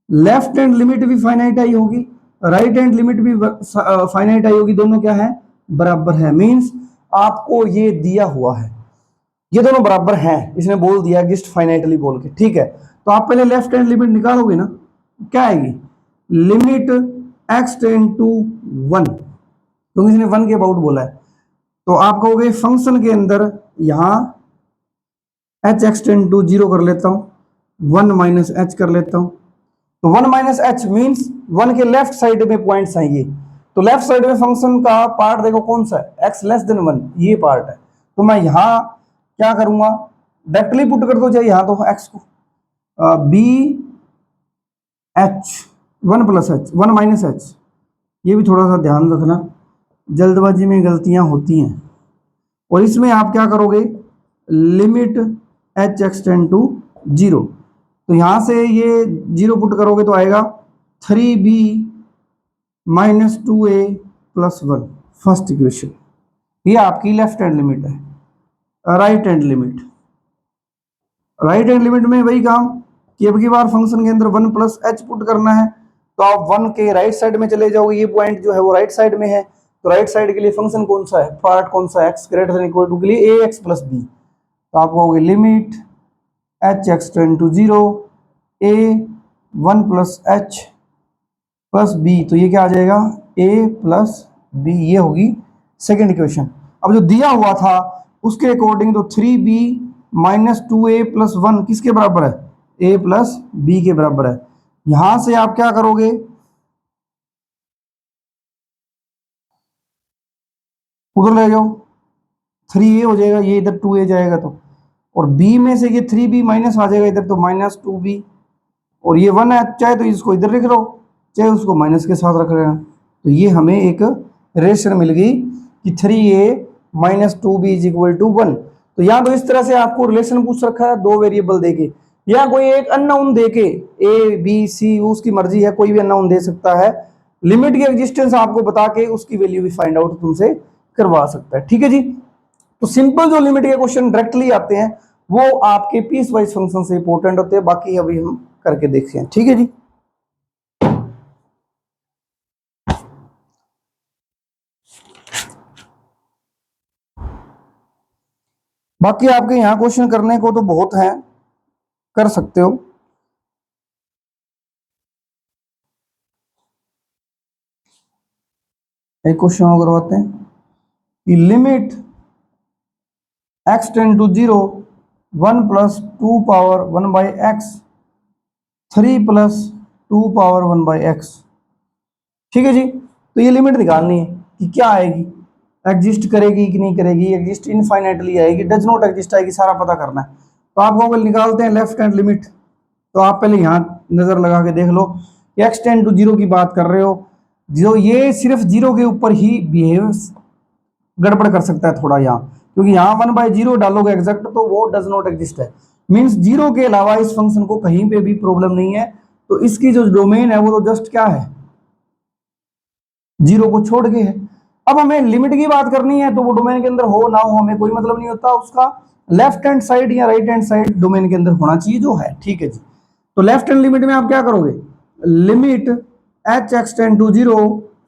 लेफ्ट हैंड लिमिट भी फाइनाइट आई होगी, राइट हैंड लिमिट भी फाइनाइट आई होगी, दोनों क्या है बराबर है। मींस आपको ये दिया हुआ है ये दोनों बराबर हैं, इसने बोल दिया एग्जिस्ट फाइनाइटली बोल के, ठीक है। तो आप पहले लेफ्ट हैंड लिमिट निकालोगे ना, क्या आएगी, लिमिट एक्स टेंड टू 1, क्योंकि इसने 1 के अबाउट बोला है। तो आप कहोगे फंक्शन के अंदर यहां एच एक्स टेंड टू 0 कर लेता हूं, 1 माइनस एच कर लेता हूं। तो 1 माइनस एच मीन्स 1 के लेफ्ट साइड में पॉइंट्स हैं ये। तो लेफ्ट साइड में फंक्शन का पार्ट देखो कौन सा है, एक्स लेस देन 1, ये पार्ट है। तो मैं यहां क्या करूंगा, डायरेक्टली पुट कर दो चाहे यहां तो एक्स को, b h 1 plus h 1 minus h. ये भी थोड़ा सा ध्यान रखना, जल्दबाजी में गलतियां होती हैं। और इसमें आप क्या करोगे, limit h x tend to 0, तो यहां से ये 0 पुट करोगे तो आएगा 3b minus 2a plus 1, first equation. ये आपकी लेफ्ट हैंड लिमिट है। Right hand limit, right hand limit में वही काम कि अब की बार फंक्शन के अंदर 1 प्लस एच पुट करना है, तो आप 1 के राइट साइड में चले जाओगे, ये पॉइंट जो है वो राइट साइड में है। तो राइट साइड के लिए फंक्शन कौन सा है, पार्ट कौन सा है, x greater than equal to के लिए ए एक्स प्लस बी। तो आप कहोगे limit h x tend to 0 a 1 plus h plus b, तो ये क्या आ जाएगा, ए प्लस बी, ये होगी सेकेंड इक्वेशन। अब जो दिया हुआ था उसके अकॉर्डिंग तो 3b माइनस 2a प्लस 1 किसके बराबर है, a प्लस बी के बराबर है। यहां से आप क्या करोगे, उधर ले जाओ, 3a हो जाएगा, ये इधर 2a जाएगा, तो और b में से ये 3b माइनस आ जाएगा इधर, तो माइनस 2b, और ये 1 है, चाहे तो इसको इधर लिख लो चाहे उसको माइनस के साथ रख लेना। तो ये हमें एक रेशन मिल गई कि 3a minus 2b is equal to 1। तो यहाँ तो इस तरह से आपको रिलेशन पूछ रखा है, 2 वेरिएबल देके या कोई एक अननोन देके, ए बी सी, उसकी मर्जी है, कोई भी अननोन दे सकता है। लिमिट की एग्जिस्टेंस आपको बता के उसकी वैल्यू भी फाइंड आउट तुमसे करवा सकता है, ठीक है जी। तो सिंपल जो लिमिट के क्वेश्चन डायरेक्टली आते हैं वो आपके पीस वाइज फंक्शन से इंपॉर्टेंट होते हैं, बाकी अभी हम करके देखते हैं, ठीक है जी। बाकी आपके यहाँ क्वेश्चन करने को तो बहुत है, कर सकते हो। एक क्वेश्चन और करवाते हैं कि limit x tend to 0 1 plus 2 power 1 by x 3 plus 2 power 1 by x, ठीक है जी। तो ये लिमिट निकालनी है कि क्या आएगी, एग्जिस्ट करेगी कि नहीं करेगी, एग्जिस्ट इनफाइनाइटली आएगी, डज नॉट एग्जिस्ट आएगी, सारा पता करना है। तो आप गूगल निकालते हैं लेफ्ट हैंड लिमिट। तो आप पहले यहाँ नजर लगा के देख लो, एक्स टेंड टू 0 की बात कर रहे हो, जो ये सिर्फ 0 के ऊपर ही बिहेव गड़बड़ कर सकता है थोड़ा यहाँ, क्योंकि यहाँ 1/0 डालोगे एग्जैक्ट तो वो डज नॉट एग्जिस्ट है, मींस 0 के अलावा इस फंक्शन को कहीं पे भी प्रॉब्लम नहीं है। तो इसकी जो डोमेन है वो तो जस्ट क्या है, 0 को छोड़ के है। अब हमें लिमिट की बात करनी है तो वो डोमेन के अंदर हो ना हो हमें कोई मतलब नहीं होता, उसका लेफ्ट हैंड साइड या राइट हैंड साइड डोमेन के अंदर होना चाहिए जो है, ठीक है जी। तो लेफ्ट हैंड लिमिट में आप क्या करोगे, limit h x tend to 0,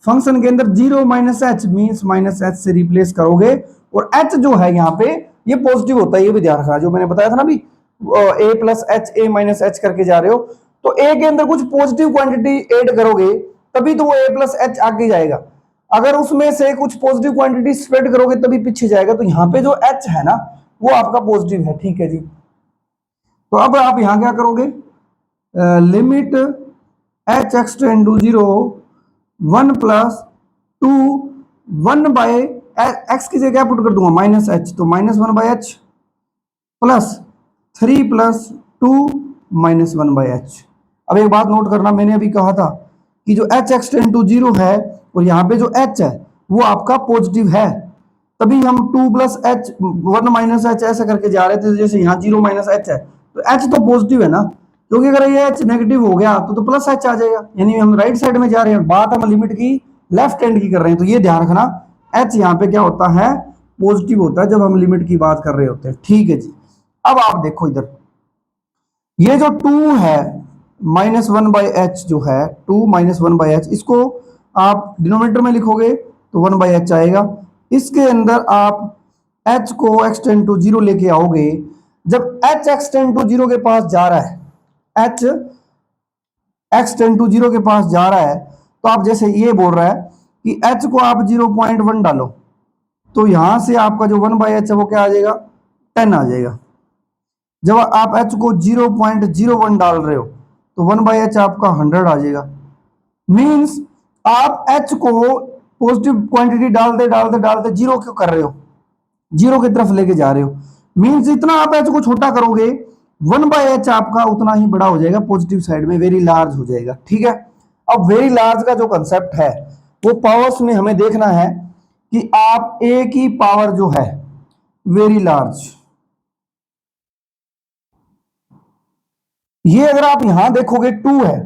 function के अंदर 0 minus h means minus h से रिप्लेस करोगे, और एच जो है यहाँ पे ये पॉजिटिव होता है, ये भी ध्यान रखना, जो मैंने बताया था ना अभी, a plus h a minus h करके जा रहे हो, तो ए के अंदर कुछ पॉजिटिव क्वांटिटी ऐड करोगे तभी तो वो ए प्लस एच आगे जाएगा, अगर उसमें से कुछ पॉजिटिव क्वांटिटी स्प्रेड करोगे तभी पीछे जाएगा। तो यहाँ पे जो एच है ना वो आपका पॉजिटिव है, ठीक है जी। तो अब आप यहाँ क्या करोगे, limit h x tend to 0 1 plus 2 1 by x की जगह पुट कर दूंगा माइनस एच, तो minus 1 by h plus 3 plus 2 minus 1 by h. अब एक बात नोट करना, मैंने अभी कहा था कि जो एच एक्स टेंड टू 0 है और यहाँ पे जो एच है वो आपका पॉजिटिव है, तभी हम 2 प्लस एच 1 माइनस एच ऐसे करके जा रहे थे, जैसे यहाँ 0 माइनस एच है तो एच तो पॉजिटिव है ना, क्योंकि अगर ये एच नेगेटिव हो गया तो प्लस एच आ जाएगा, यानी हम राइट साइड में जा रहे हैं, बात हम लिमिट की लेफ्ट हैंड की कर रहे हैं। तो ये ध्यान रखना, एच यहाँ पे क्या होता है, पॉजिटिव होता है जब हम लिमिट की बात कर रहे होते हैं, ठीक है जी। अब आप देखो इधर ये जो 2 है माइनस 1 बाई एच जो है 2 माइनस 1 बाई एच, इसको आप डिनोमिनेटर में लिखोगे तो 1 बाई एच आएगा, इसके अंदर आप h को एक्सटेंड टू 0 लेके आओगे, जब h एक्सटेंड टू 0 के पास जा रहा है, h एक्सटेंड टू 0 के पास जा रहा है, तो आप जैसे ये बोल रहा है कि h को आप 0.1 डालो, तो यहां से आपका जो 1/h है वो क्या आ जाएगा, 10 आ जाएगा। जब आप h को 0.01 डाल रहे हो तो 1/h आपका 100 आ जाएगा। मींस आप h को पॉजिटिव क्वांटिटी डालते डालते डालते जीरो क्यों कर रहे हो, जीरो की तरफ लेके जा रहे हो। मींस जितना आप h को छोटा करोगे 1/h आपका उतना ही बड़ा हो जाएगा, पॉजिटिव साइड में वेरी लार्ज हो जाएगा। ठीक है, अब वेरी लार्ज का जो कंसेप्ट है वो पावर्स में हमें देखना है कि आप a की पावर जो है वेरी लार्ज, ये अगर आप यहां देखोगे 2 है,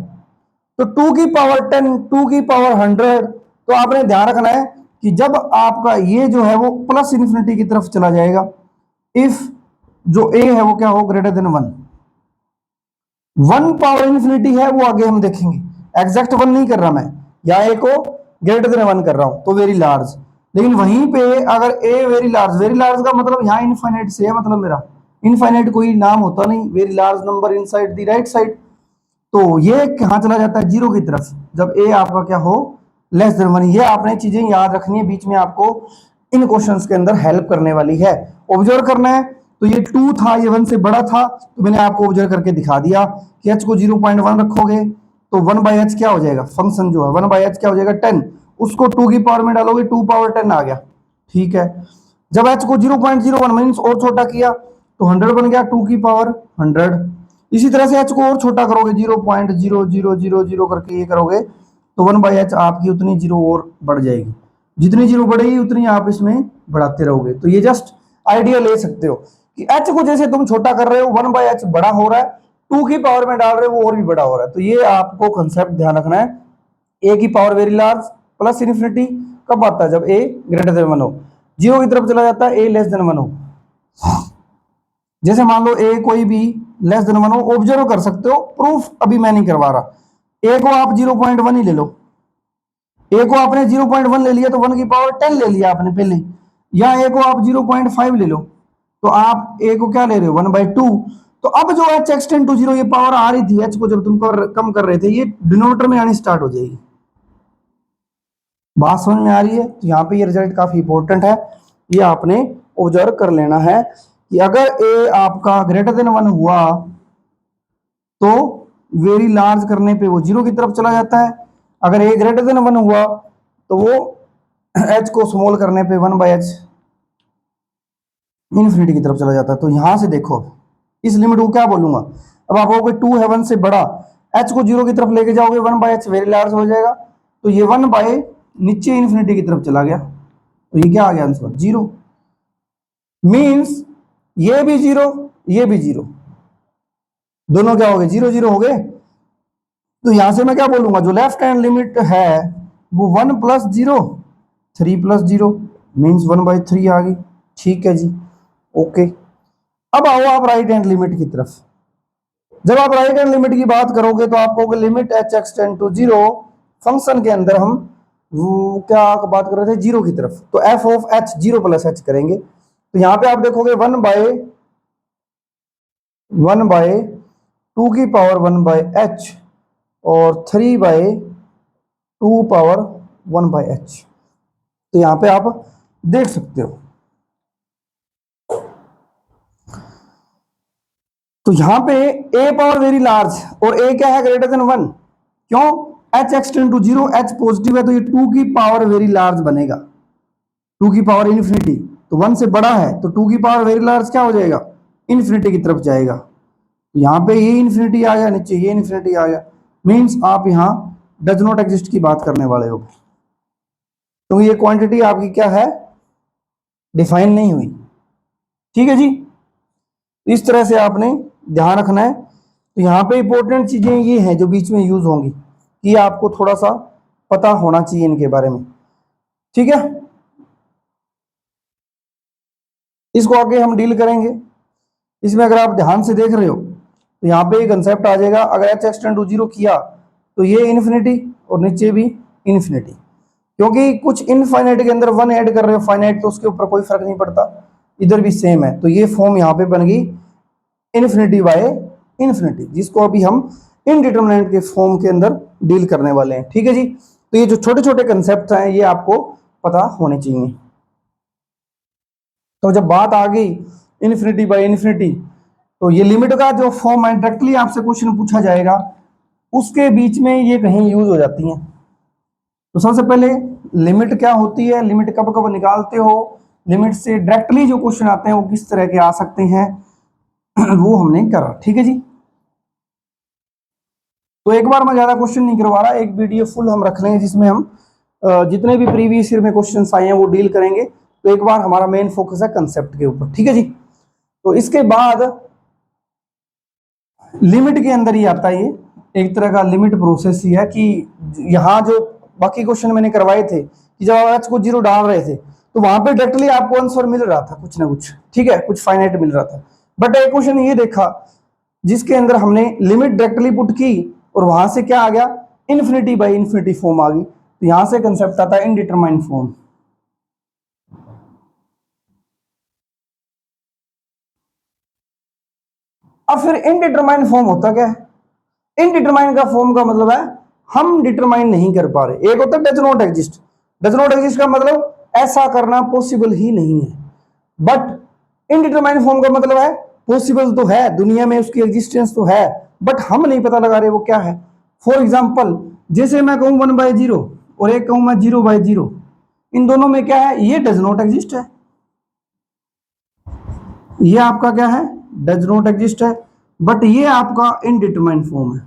तो 2 की पावर 10, 2 की पावर 100, तो आपने ध्यान रखना है कि जब आपका ये जो है वो प्लस इन्फिनिटी की तरफ चला जाएगा, इफ जो a है वो क्या हो, ग्रेटर देन 1। 1 पावर इन्फिनिटी है वो आगे हम देखेंगे, एग्जैक्ट 1 नहीं कर रहा मैं, या a को ग्रेटर देन 1 कर रहा हूं तो वेरी लार्ज। लेकिन वहीं पे अगर a very large, very large का मतलब यहां इनफाइनाइट से है, मतलब मेरा इनफाइनाइट कोई नाम होता नहीं, very large number inside the right side, तो ये कहां चला जाता है, जीरो की तरफ, जब a आपका क्या हो, लेस देन 1। ये आपने चीजें याद रखनी है, बीच में आपको इन क्वेश्चंस के अंदर हेल्प करने वाली है। ऑब्जर्व करना है, तो ये 2 था, ये 1 से बड़ा था, तो मैंने आपको ऑब्जर्व करके दिखा दिया कि h को 0.1 रखोगे तो 1/h क्या हो जाएगा, फंक्शन जो है 1/h क्या हो जाएगा, 10। उसको 2 की पावर में डालोगे, 2 पावर 10 आ गया। ठीक है, जब h को 0.01 मीन्स और छोटा किया तो 100 बन गया, 2 की पावर 100। इसी तरह से h को और छोटा करोगे, 0.0000 करके ये करोगे तो 1/h आपकी उतनी जीरो और बढ़ जाएगी, जितनी जीरो बढ़ेगी उतनी आप इसमें बढ़ाते रहोगे। तो ये जस्ट आइडिया ले सकते हो कि h को जैसे तुम छोटा कर रहे हो 1/h बड़ा हो रहा है, 2 की पावर में डाल रहे हो वो और भी बड़ा हो रहा है। तो ये आपको कंसेप्ट ध्यान रखना है, a की power very large plus infinity कब आता है, जब a ग्रेटर देन 1 हो, जीरो की तरफ चला जाता है a लेस देन 1 हो। जैसे मान लो a कोई भी लेस देन 1 हो, ऑब्जर्व कर सकते हो, प्रूफ अभी मैं नहीं करवा रहा। a को आप 0.1 ही ले लो, a को आपने 0.1 ले लिया तो 1 की पावर 10 ले लिया आपने पहले, या a को आप 0.5 ले लो तो आप a को क्या ले रहे हो, 1/2। तो अब जो h एक्सटेंड टू 0 ये पावर आ रही थी, h को जब तुम कम कर रहे थे, ये डिनोमिनेटर में आनी स्टार्ट हो जाएगी। बात समझ में आ रही है? तो यहाँ पे ये रिजल्ट काफी इंपॉर्टेंट है, ये आपने ऑब्जर्व कर लेना है कि अगर a आपका ग्रेटर देन 1 हुआ तो वेरी लार्ज करने पे वो जीरो की तरफ चला जाता है, अगर a ग्रेटर देन 1 हुआ तो वो h को स्मॉल करने पे 1/h इन्फिनिटी की तरफ चला जाता है। तो यहां से देखो इस लिमिट को क्या बोलूंगा, अब आप कहोगे 2 है 1 से बड़ा, h को जीरो की तरफ लेके जाओगे 1/h वेरी लार्ज हो जाएगा, तो ये 1 नीचे इन्फिनिटी की तरफ चला गया, तो ये क्या आ गया आंसर, जीरो। मींस ये भी जीरो, ये भी जीरो, दोनों क्या हो गए, जीरो जीरो हो गए। तो यहां से मैं क्या बोलूंगा, जो लेफ्ट हैंड लिमिट है वो 1 + 0, 3 + 0 मीन्स 1/3 आ गई। ठीक है जी, ओके। अब आओ आप राइट हैंड लिमिट की तरफ। जब आप राइट हैंड लिमिट की बात करोगे तो आप कहोगे लिमिट h एक्सटेंड टू 0, फंक्शन के अंदर हम वो क्या बात कर रहे थे, जीरो की तरफ, तो f ऑफ h 0 + h करेंगे। तो यहां पे आप देखोगे 1/2 की पावर 1/h और 3/2 पावर 1/h, तो यहां पे आप देख सकते हो। तो यहां पे a पावर वेरी लार्ज और a क्या है, ग्रेटर देन 1, क्यों, h extend to 0, h positive है तो ये 2 की पावर वेरी लार्ज बनेगा, 2 की पावर इन्फिनिटी, तो 1 से बड़ा है तो 2 की पावर वेरी लार्ज क्या हो जाएगा, इन्फिनिटी की तरफ जाएगा। यहाँ पे ये इन्फिनिटी आ गया, नीचे ये इन्फिनिटी आ गया, मींस आप यहाँ डज नॉट एग्जिस्ट की बात करने वाले हो, तो ये क्वांटिटी आपकी क्या है, डिफाइन नहीं हुई। ठीक है जी, इस तरह से आपने ध्यान रखना है। तो यहाँ पे इंपॉर्टेंट चीजें ये हैं जो बीच में यूज होंगी, कि आपको थोड़ा सा पता होना चाहिए इनके बारे में। ठीक है, इसको आगे हम डील करेंगे। इसमें अगर आप ध्यान से देख रहे हो तो यहाँ पे कंसेप्ट आ जाएगा, अगर h एक्सटेंड टू 0 किया तो ये इन्फिनिटी और नीचे भी इन्फिनिटी, क्योंकि कुछ इनफाइनाइट के अंदर 1 ऐड कर रहे हो फाइनाइट, तो उसके ऊपर कोई फर्क नहीं पड़ता, इधर भी सेम है, तो ये फॉर्म यहाँ पे बन गई इन्फिनिटी बाय इन्फिनिटी, जिसको अभी हम इनडिटरमिनेंट के फॉर्म के अंदर डील करने वाले हैं। ठीक है जी, तो ये जो छोटे छोटे कंसेप्ट हैं ये आपको पता होने चाहिए। तो जब बात आ गई इन्फिनिटी बाय इन्फिनिटी, तो ये लिमिट का जो फॉर्म है डायरेक्टली आपसे क्वेश्चन पूछा जाएगा, उसके बीच में ये कहीं यूज हो जाती हैं। तो सबसे पहले लिमिट क्या होती है, लिमिट कब कब निकालते हो, लिमिट से डायरेक्टली जो क्वेश्चन आते हैं वो किस तरह के आ सकते हैं वो हमने करा। ठीक है जी, तो एक बार मैं ज्यादा क्वेश्चन नहीं करवा रहा, एक वीडियो फुल हम रख लेंगे जिसमें हम जितने भी प्रीवियस ईयर में क्वेश्चन आए हैं वो डील करेंगे। तो एक बार हमारा मेन फोकस है कंसेप्ट के ऊपर। ठीक है जी, तो इसके बाद लिमिट के अंदर ही आता है, ये एक तरह का लिमिट प्रोसेस ही है कि यहाँ जो बाकी क्वेश्चन मैंने करवाए थे कि जब आप h को 0 डाल रहे थे तो वहां पे डायरेक्टली आपको आंसर मिल रहा था कुछ ना कुछ, ठीक है, कुछ फाइनाइट मिल रहा था। बट एक क्वेश्चन ये देखा जिसके अंदर हमने लिमिट डायरेक्टली पुट की और वहां से क्या आ गया, इन्फिनिटी बाय इन्फिनिटी फॉर्म आ गई। तो यहां से कंसेप्ट आता है इनडिटरमाइंड फॉर्म। अब फिर इनडिटरमाइंड फॉर्म होता क्या है? इनडिटरमाइंड का फॉर्म का मतलब है हम डिटरमाइन नहीं कर पा रहे। एक होता है does not exist, does not exist का मतलब ऐसा करना पॉसिबल ही नहीं है। बट इनडिटरमाइंड फॉर्म का मतलब है पॉसिबल तो है, दुनिया में उसकी एग्जिस्टेंस तो है, बट हम नहीं पता लगा रहे वो क्या है। फॉर एग्जाम्पल, जैसे मैं कहूं 1/0 और एक कहूं मैं 0/0, इन दोनों में क्या है, ये डज नॉट एग्जिस्ट है, ये आपका क्या है, डज नॉट एग्जिस्ट है, बट ये आपका इनडिटरमाइंड फॉर्म है।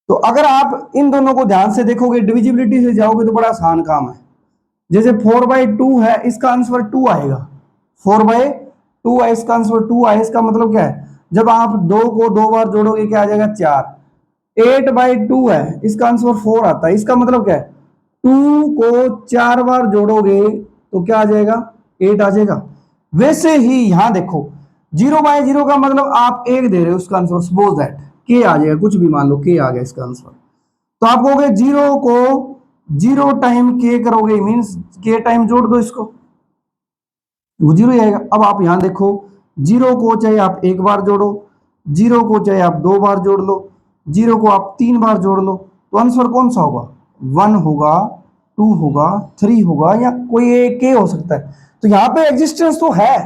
तो अगर आप इन दोनों को ध्यान से देखोगे, डिविजिबिलिटी से जाओगे तो बड़ा आसान काम है। जैसे 4/2 है, इसका आंसर 2 आएगा, 4/2 है, इसका आंसर 2 आए, इसका मतलब क्या है, जब आप 2 को 2 बार जोड़ोगे क्या आ जाएगा, 4। 8/2 है, इसका आंसर 4 आता है, इसका मतलब क्या है, 2 को 4 बार जोड़ोगे तो क्या आ जाएगा, 8 आ जाएगा। वैसे ही यहां देखो 0/0 का मतलब आप 1 दे रहे हो, उसका आंसर सपोज दैट के आ जाएगा, कुछ भी मान लो के आ गया इसका आंसर। तो आप कहोगे 0 को 0 टाइम के करोगे, मीन्स के टाइम जोड़ दो इसको, वो 0 ही आएगा। अब आप यहां देखो 0 को चाहे आप 1 बार जोड़ो, 0 को चाहे आप 2 बार जोड़ लो, 0 को आप 3 बार जोड़ लो, तो आंसर कौन सा होगा, 1 होगा, 2 होगा, 3 होगा, या कोई एक के हो सकता है। तो यहाँ पे एग्जिस्टेंस तो है,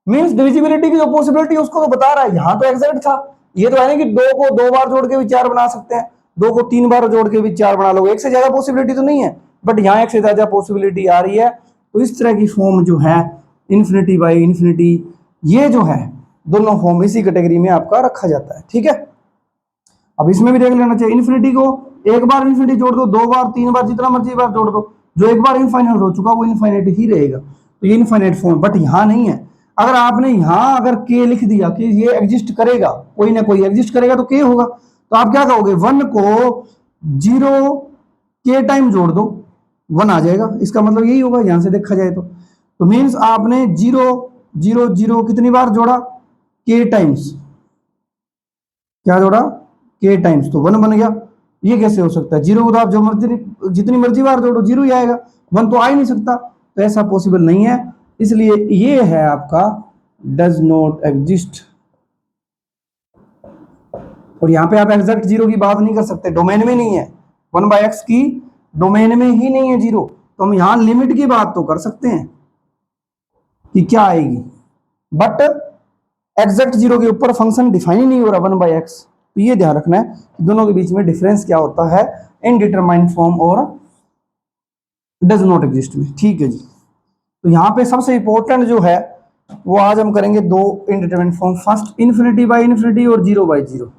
मींस डिविजिबिलिटी की जो पॉसिबिलिटी उसको तो बता रहा है, यहां तो एग्जैक्ट था। ये तो है ना कि 2 को 2 बार जोड़ के भी 4 बना सकते हैं, 2 को 3 बार जोड़ के भी 4 बना लोगे, एक से ज्यादा पॉसिबिलिटी तो नहीं है, बट यहाँ एक से ज्यादा पॉसिबिलिटी आ रही है। तो इस तरह की फॉर्म जो है इन्फिनिटी बाई इन्फिनिटी, ये जो है दोनों फॉर्म इसी कैटेगरी में आपका रखा जाता है। ठीक है, अब इसमें भी देख लेना चाहिए, इन्फिनिटी को एक बार इन्फिनिटी जोड़ दो, 2 बार, 3 बार, जितना मर्जी बार जोड़ दो, जो एक बार इनफाइनाइट हो चुका वो इनफाइनाइट ही रहेगा, तो ये इनफाइनाइट फॉर्म। बट यहाँ नहीं है, अगर आपने यहां अगर के लिख दिया कि ये एग्जिस्ट करेगा, कोई ना कोई एग्जिस्ट करेगा तो के होगा, तो आप क्या कहोगे, 1 को 0 के टाइम जोड़ दो, 1 आ जाएगा, इसका मतलब यही होगा यहां से देखा जाए तो मीन्स आपने 0 0 0 कितनी बार जोड़ा, के टाइम्स, क्या जोड़ा, के टाइम्स, तो 1 बन गया। ये कैसे हो सकता है, 0 को तो आप जो मर्जी जितनी मर्जी बार जोड़ो 0 ही आएगा, 1 तो आ ही नहीं सकता, तो ऐसा पॉसिबल नहीं है। इसलिए ये है आपका डज नॉट एग्जिस्ट। और यहां पे आप एग्जैक्ट 0 की बात नहीं कर सकते, डोमेन में नहीं है, 1/x की डोमेन में ही नहीं है 0, तो हम यहां लिमिट की बात तो कर सकते हैं कि क्या आएगी, बट एग्जैक्ट 0 के ऊपर फंक्शन डिफाइन ही नहीं हो रहा 1/x। तो ये ध्यान रखना है दोनों के बीच में डिफरेंस क्या होता है इनडिटरमाइंड फॉर्म और डज नॉट एग्जिस्ट में। ठीक है जी, तो यहाँ पे सबसे इंपॉर्टेंट जो है वो आज हम करेंगे 2 indeterminate form, first infinity by infinity और 0/0।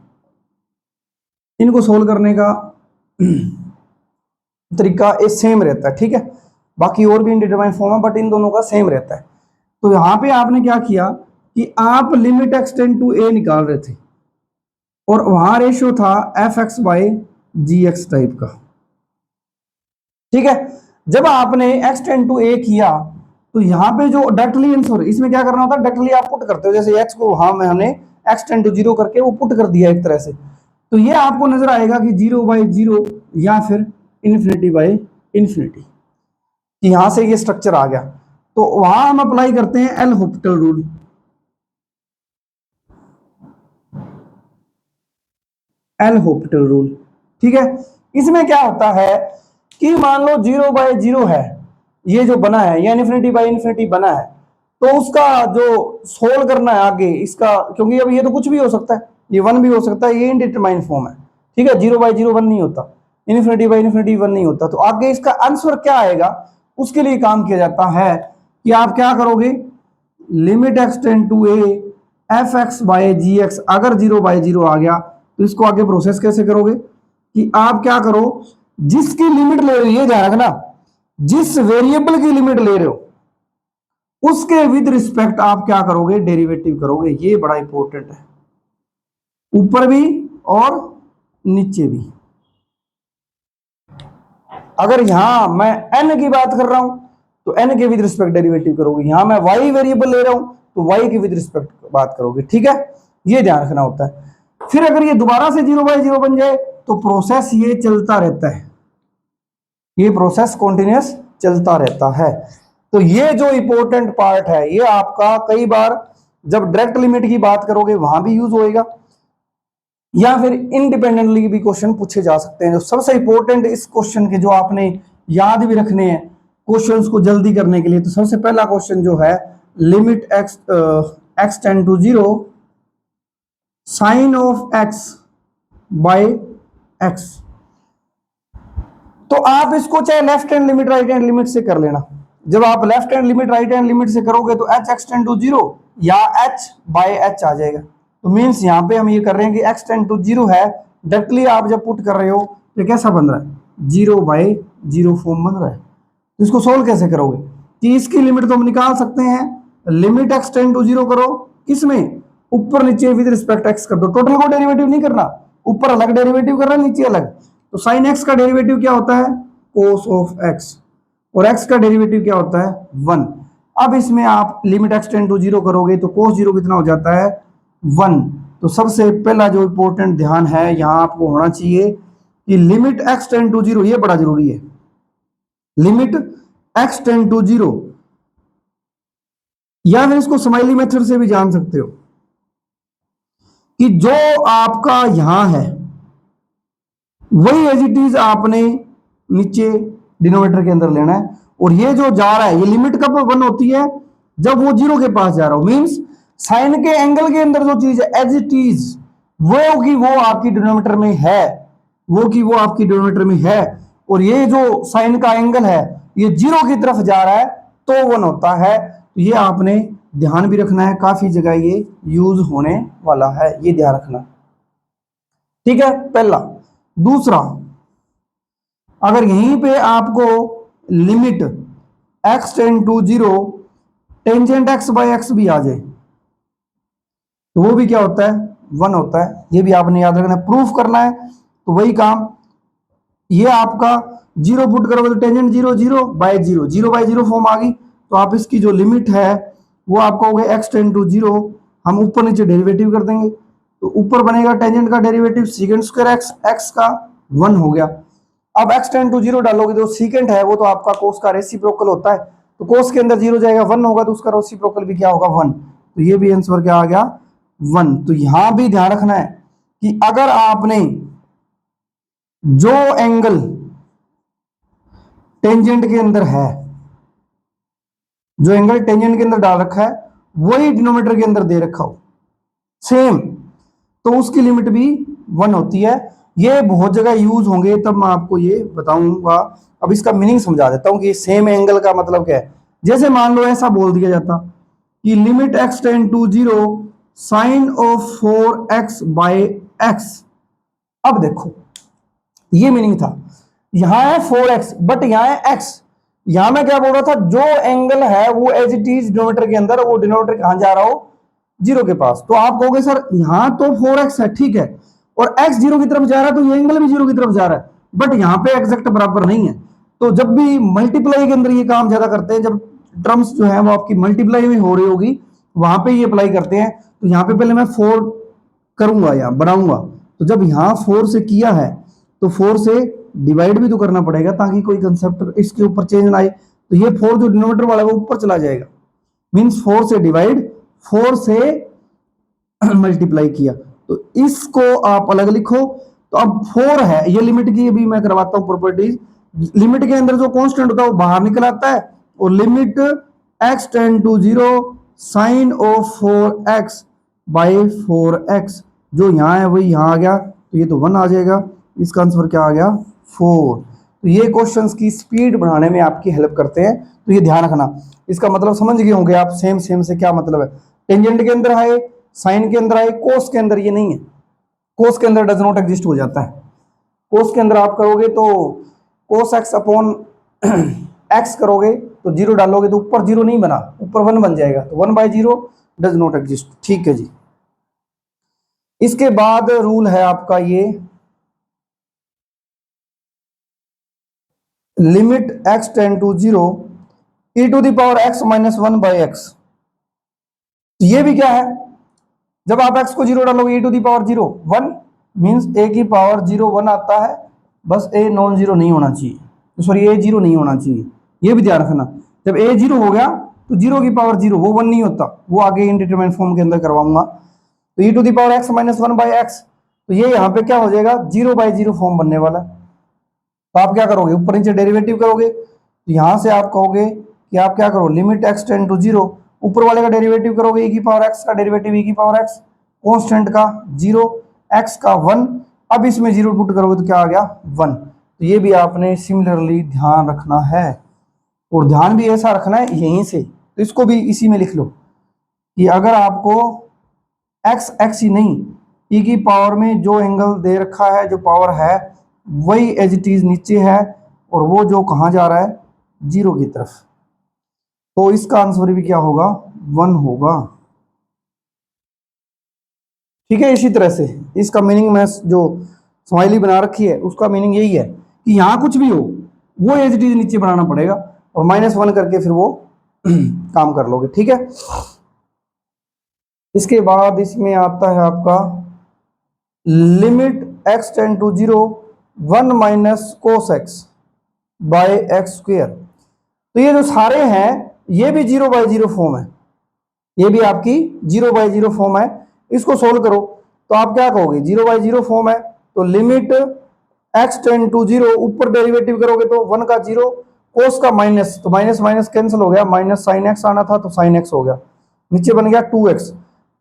इनको सोल्व करने का तरीका एक सेम रहता है, ठीक है, बाकी और भी इनडिटरमाइंड फॉर्म है बट इन दोनों का सेम रहता है। तो यहाँ पे आपने क्या किया कि आप लिमिट x टेंड टू a निकाल रहे थे और वहां रेशियो था fx/gx टाइप का, ठीक है। जब आपने x टेंड टू a किया तो यहाँ पे जो डायरेक्टली आंसर, इसमें क्या करना होता है, डायरेक्टली आप पुट करते हो, जैसे x को वहां में हमने x टेंड टू 0 करके वो पुट कर दिया एक तरह से, तो ये आपको नजर आएगा कि 0/0 या फिर इन्फिनिटी बाय इन्फिनिटी, कि यहां से ये स्ट्रक्चर आ गया। तो वहां हम अप्लाई करते हैं L Hôpital rule. L Hôpital rule, ठीक है। इसमें क्या होता है कि मान लो 0/0 है, ये जो बना है, ये इन्फिनिटी बाई इन्फिनिटी बना है, तो उसका जो सोल्व करना है आगे इसका, क्योंकि अब ये तो कुछ भी हो सकता है, ये 1 भी हो सकता है, ये इनडिटरमाइन फॉर्म है, ठीक है। 0/0 1 नहीं होता, इन्फिनिटी बाई इन्फिनिटी 1 नहीं होता, तो आगे इसका आंसर क्या आएगा उसके लिए काम किया जाता है कि आप क्या करोगे, limit x tend to a f x by g x, अगर 0/0 आ गया तो इसको आगे प्रोसेस कैसे करोगे कि आप क्या करो, जिसकी लिमिट ले रहे हो, ये ध्यान रखना, जिस वेरिएबल की लिमिट ले रहे हो उसके विद रिस्पेक्ट आप क्या करोगे, डेरिवेटिव करोगे। ये बड़ा इंपॉर्टेंट है, ऊपर भी और नीचे भी। अगर यहां मैं n की बात कर रहा हूं तो n के विद रिस्पेक्ट डेरिवेटिव करोगे, यहां मैं y वेरिएबल ले रहा हूं तो y के विद रिस्पेक्ट बात करोगे, ठीक है। ये ध्यान रखना होता है। फिर अगर ये दोबारा से 0/0 बन जाए तो प्रोसेस ये चलता रहता है, ये प्रोसेस कॉन्टिन्यूअस चलता रहता है। तो ये जो इंपॉर्टेंट पार्ट है, ये आपका कई बार जब डायरेक्ट लिमिट की बात करोगे वहां भी यूज होएगा, या फिर इंडिपेंडेंटली भी क्वेश्चन पूछे जा सकते हैं। जो सबसे इंपॉर्टेंट इस क्वेश्चन के जो आपने याद भी रखने हैं क्वेश्चंस को जल्दी करने के लिए, तो सबसे पहला क्वेश्चन जो है, limit x tend to 0 sine of x by x. तो आप इसको चाहे left hand limit right hand limit से कर लेना। जब आप left hand limit right hand limit से करोगे तो एच एक्स टेंड टू 0 या एच बाय एच आ जाएगा। तो मीन्स यहां पे हम ये कर रहे हैं कि एक्स टेंड टू 0 है, डायरेक्टली आप जब पुट कर रहे हो तो कैसा बन रहा है, 0/0 फॉर्म बन रहा है। तो इसको सोल्व कैसे करोगे कि इसकी लिमिट तो हम निकाल सकते हैं, लिमिट एक्स टेंड टू 0 करो, किसमें, ऊपर नीचे विद रिस्पेक्ट एक्स कर दो, टोटल को डेरिवेटिव नहीं करना, ऊपर अलग डेरिवेटिव करना, नीचे अलग। तो साइन एक्स का डेरिवेटिव क्या होता है, कोस ऑफ एक्स, और एक्स का डेरिवेटिव क्या होता है, 1। अब इसमें आप लिमिट एक्स टेंड टू 0 करोगे तो कोस 0 कितना हो जाता है, 1। तो सबसे पहला जो इंपॉर्टेंट ध्यान है यहां आपको होना चाहिए कि लिमिट एक्स टेंड टू 0, ये बड़ा जरूरी है, लिमिट एक्स टेंड टू 0, या फिर इसको स्माइली मेथड से भी जान सकते हो कि जो आपका यहां है वही एज इट इज आपने नीचे डिनोमिनेटर के अंदर लेना है। और ये जो जा रहा है, ये लिमिट कब 1 होती है, जब वो 0 के पास जा रहा हो, मींस साइन के एंगल के अंदर जो चीज है एज इट इज वो की वो आपकी डिनोमिनेटर में है, वो की वो आपकी डिनोमिनेटर में है। और ये जो साइन का एंगल है ये 0 की तरफ जा रहा है तो 1 होता है। तो ये आपने ध्यान भी रखना है, काफी जगह ये यूज होने वाला है, ये ध्यान रखना, ठीक है, पहला। दूसरा, अगर यहीं पे आपको limit x tend to 0 tangent x by x भी आ जाए तो वो भी क्या होता है, 1 होता है। ये भी आपने याद रखना है, प्रूफ करना है तो वही काम, ये आपका 0 पुट करोगे तो टेंजेंट 0 0/0 0/0 फॉर्म आ गई। तो आप इसकी जो लिमिट है वो आपका हो गया एक्स टेंड टू 0, हम ऊपर नीचे डेरिवेटिव कर देंगे तो ऊपर बनेगा टेंजेंट का derivative secant square x, x का 1 हो गया। अब एक्स टेंड टू 0 डालोगे तो सीकेंट है वो तो आपका कोस का रेसिप्रोकल होता है, तो कोस के अंदर 0 जाएगा, 1 होगा तो उसका रेसिप्रोकल भी क्या होगा, 1। तो ये भी आंसर क्या आ गया, 1। तो यहां भी ध्यान रखना है कि अगर आपने जो एंगल टेंजेंट के अंदर है, जो एंगल टेंजेंट के अंदर डाल रखा है वही डिनोमिनेटर के अंदर दे रखा हो सेम, तो उसकी लिमिट भी 1 होती है। ये बहुत जगह यूज होंगे, तब मैं आपको ये बताऊंगा। अब इसका मीनिंग समझा देता हूं कि सेम एंगल का मतलब क्या है। जैसे मान लो ऐसा बोल दिया जाता कि limit x tend to 0 sine of 4x by x। अब देखो ये मीनिंग था, यहां है 4x बट यहां है x। यहां मैं क्या बोल रहा था, जो एंगल है वो एज इट इज डिनोमिनेटर के अंदर, वो डिनोमिनेटर कहां जा रहा हो, 0 के पास। तो आप कहोगे सर यहां तो 4x है, ठीक है, और x 0 की तरफ जा रहा है तो ये एंगल भी 0 की तरफ जा रहा है, बट यहां पे एग्जैक्ट बराबर नहीं है। तो जब भी मल्टीप्लाई के अंदर ये काम ज्यादा करते हैं, जब टर्म्स जो है वो आपकी मल्टीप्लाई में हो रही होगी वहां पे ये अप्लाई करते हैं। तो यहां पे पहले मैं 4 करूंगा या बढ़ाऊंगा, तो जब यहां 4 से किया है तो 4 से डिवाइड भी तो करना पड़ेगा ताकि कोई कंसेप्ट इसके ऊपर चेंज ना आए। तो ये 4 जो डिनोमिनेटर वाला है वो ऊपर चला जाएगा, मीन्स 4 से डिवाइड, 4 से मल्टीप्लाई किया, तो इसको आप अलग लिखो। तो अब 4 है, ये लिमिट की अभी मैं करवाता हूं प्रॉपर्टीज। लिमिट के अंदर जो कांस्टेंट होता है वो बाहर निकल आता है, और limit x tend to 0 sine of 4x by 4x, जो यहाँ है वही यहाँ आ गया, तो ये तो 1 आ जाएगा, इसका आंसर क्या आ गया 4। तो ये क्वेश्चंस की स्पीड बढ़ाने में आपकी हेल्प करते हैं, तो ये ध्यान रखना। इसका मतलब समझ गए होंगे आप, सेम सेम से क्या मतलब है। टेंजेंट के अंदर है, साइन के अंदर है, कोस के अंदर ये नहीं है, कोस के अंदर डज नॉट एग्जिस्ट हो जाता है। कोस के अंदर आप करोगे तो कोस एक्स अपॉन एक्स करोगे तो 0 डालोगे तो ऊपर 0 नहीं बना, ऊपर 1 बन जाएगा, तो 1/0 डज नॉट एग्जिस्ट। ठीक है जी। इसके बाद रूल है आपका ये, limit x tend to 0 e to the power x minus 1/x। तो ये भी क्या है, जब आप x को 0 डालोगे e to the power 0 1, means a की पावर 0 1 आता है, बस a नॉन जीरो नहीं होना चाहिए, सॉरी a 0 नहीं होना चाहिए, ये भी ध्यान रखना। जब a 0 हो गया तो 0 की पावर 0 वो 1 नहीं होता, वो आगे इनडिटरमिनेट फॉर्म के अंदर करवाऊंगा। तो e to the power x minus 1/x, तो ये यहाँ पे क्या हो जाएगा 0/0 फॉर्म बनने वाला है। तो आप क्या करोगे, ऊपर नीचे डेरिवेटिव करोगे, तो यहां से आप कहोगे कि आप क्या करो, लिमिट x टेंड टू 0, ऊपर वाले का डेरिवेटिव करोगे e की पावर x का डेरिवेटिव e की पावर x, कांस्टेंट का 0, x का 1, अब इसमें 0 पुट करोगे तो क्या आ गया 1। तो ये भी आपने सिमिलरली ध्यान रखना है, और ध्यान भी ऐसा रखना है यहीं से, तो इसको भी इसी में लिख लो कि अगर आपको x ही नहीं, e की पावर में जो एंगल दे रखा है, जो पावर है वही एज इट इज नीचे है, और वो जो कहाँ जा रहा है 0 की तरफ, तो इसका आंसर भी क्या होगा 1 होगा। ठीक है, इसी तरह से इसका मीनिंग मैं जो स्माइली बना रखी है उसका मीनिंग यही है कि यहाँ कुछ भी हो वो एज इट इज नीचे बनाना पड़ेगा, और -1 करके फिर वो काम कर लोगे। ठीक है, इसके बाद इसमें आता है आपका limit x tend to 0 1 minus cos x by x square. तो ये जो सारे हैं ये भी 0/0 फॉर्म है, ये भी आपकी 0/0 फॉर्म है। इसको सोल्व करो तो आप क्या कहोगे, 0/0 फॉर्म है तो लिमिट x टेंड टू 0, ऊपर डेरिवेटिव करोगे तो 1 का 0, कोस का माइनस, तो माइनस माइनस कैंसिल हो गया, माइनस साइन एक्स आना था तो साइन एक्स हो गया, नीचे बन गया 2x,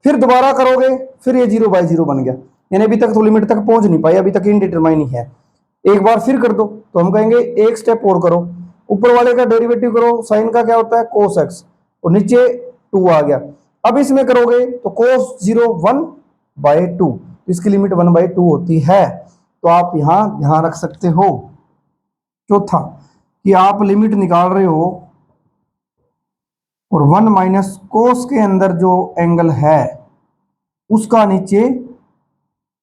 फिर दोबारा करोगे फिर ये 0/0 बन गया, यानी अभी तक तो लिमिट तक पहुंच नहीं पाई, अभी तक इनडिटरमाइन ही है। एक बार फिर कर दो तो हम कहेंगे एक स्टेप और करो, ऊपर वाले का डेरिवेटिव करो, साइन का क्या होता है कोस एक्स, और नीचे 2 आ गया, अब इसमें करोगे तो कोस 0 1/2, इसकी लिमिट 1/2 होती है। तो आप यहां ध्यान रख सकते हो। चौथा कि आप लिमिट निकाल रहे हो और 1 माइनस कोस के अंदर जो एंगल है उसका नीचे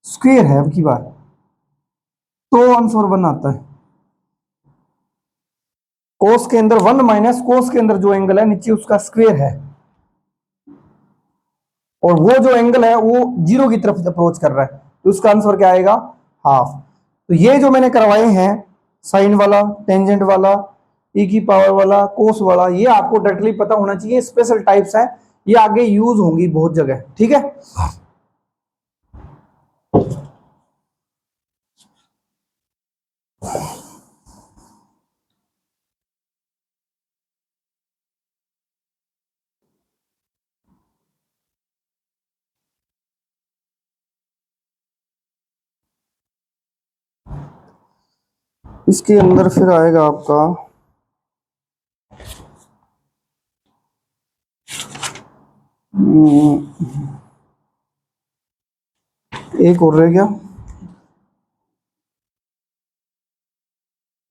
स्क्वायर है, अब की बार तो आंसर 1 आता है। कोस के अंदर 1 माइनस कोस के अंदर जो एंगल है नीचे उसका स्क्वायर है, और वो जो एंगल है वो 0 की तरफ अप्रोच कर रहा है, तो उसका आंसर क्या आएगा हाफ। तो ये जो मैंने करवाए हैं, साइन वाला, टेंजेंट वाला, ई की पावर वाला, कोस वाला, ये आपको डायरेक्टली पता होना चाहिए, स्पेशल टाइप्स हैं, ये आगे यूज होंगी बहुत जगह। ठीक है, इसके अंदर फिर आएगा आपका एक और रह गया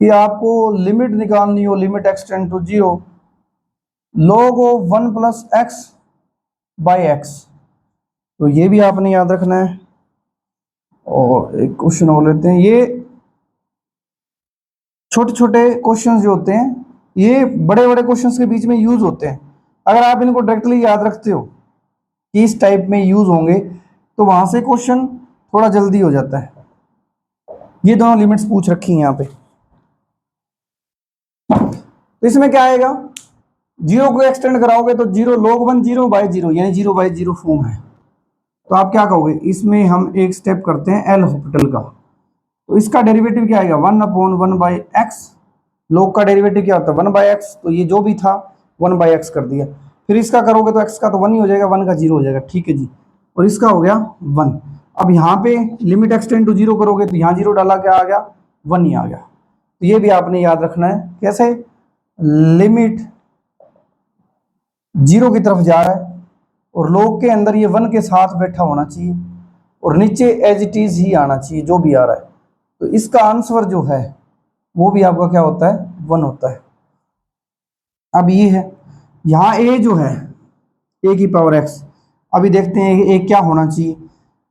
कि आपको लिमिट निकालनी हो, limit x tend to 0 log of 1 plus x by x, तो ये भी आपने याद रखना है। और एक क्वेश्चन और लेते हैं, ये छोटे छोटे क्वेश्चंस जो होते हैं ये बड़े बड़े क्वेश्चंस के बीच में यूज होते हैं, अगर आप इनको डायरेक्टली याद रखते हो कि इस टाइप में यूज होंगे तो वहां से क्वेश्चन थोड़ा जल्दी हो जाता है। ये दोनों लिमिट्स पूछ रखी हैं यहाँ पे। तो इसमें क्या आएगा, जीरो को एक्सटेंड कराओगे तो जीरो log 1 0 बाय 0 यानी 0 बाय 0 फॉर्म है। तो आप क्या कहोगे, इसमें हम एक स्टेप करते हैं एल हॉस्पिटल का। तो इसका डेरिवेटिव क्या आएगा, 1/1 बाई एक्स। log का डेरिवेटिव क्या होता है 1 बाय एक्स, तो ये जो भी था 1 बाय एक्स कर दिया। फिर इसका करोगे तो एक्स का तो 1 ही हो जाएगा, 1 का 0 हो जाएगा, ठीक है जी। और इसका हो गया 1। अब यहाँ पे लिमिट एक्सटेंड टू 0 करोगे तो यहाँ 0 डाला, क्या आ गया 1 ही आ गया। तो ये भी आपने याद रखना है। कैसे, लिमिट 0 की तरफ जा रहा है और log के अंदर ये 1 के साथ बैठा होना चाहिए और नीचे एज इट इज ही आना चाहिए जो भी आ रहा है। तो इसका आंसर जो है वो भी आपका क्या होता है 1 होता है। अब ये है यहाँ a जो है a की पावर x, अभी देखते हैं a क्या होना चाहिए।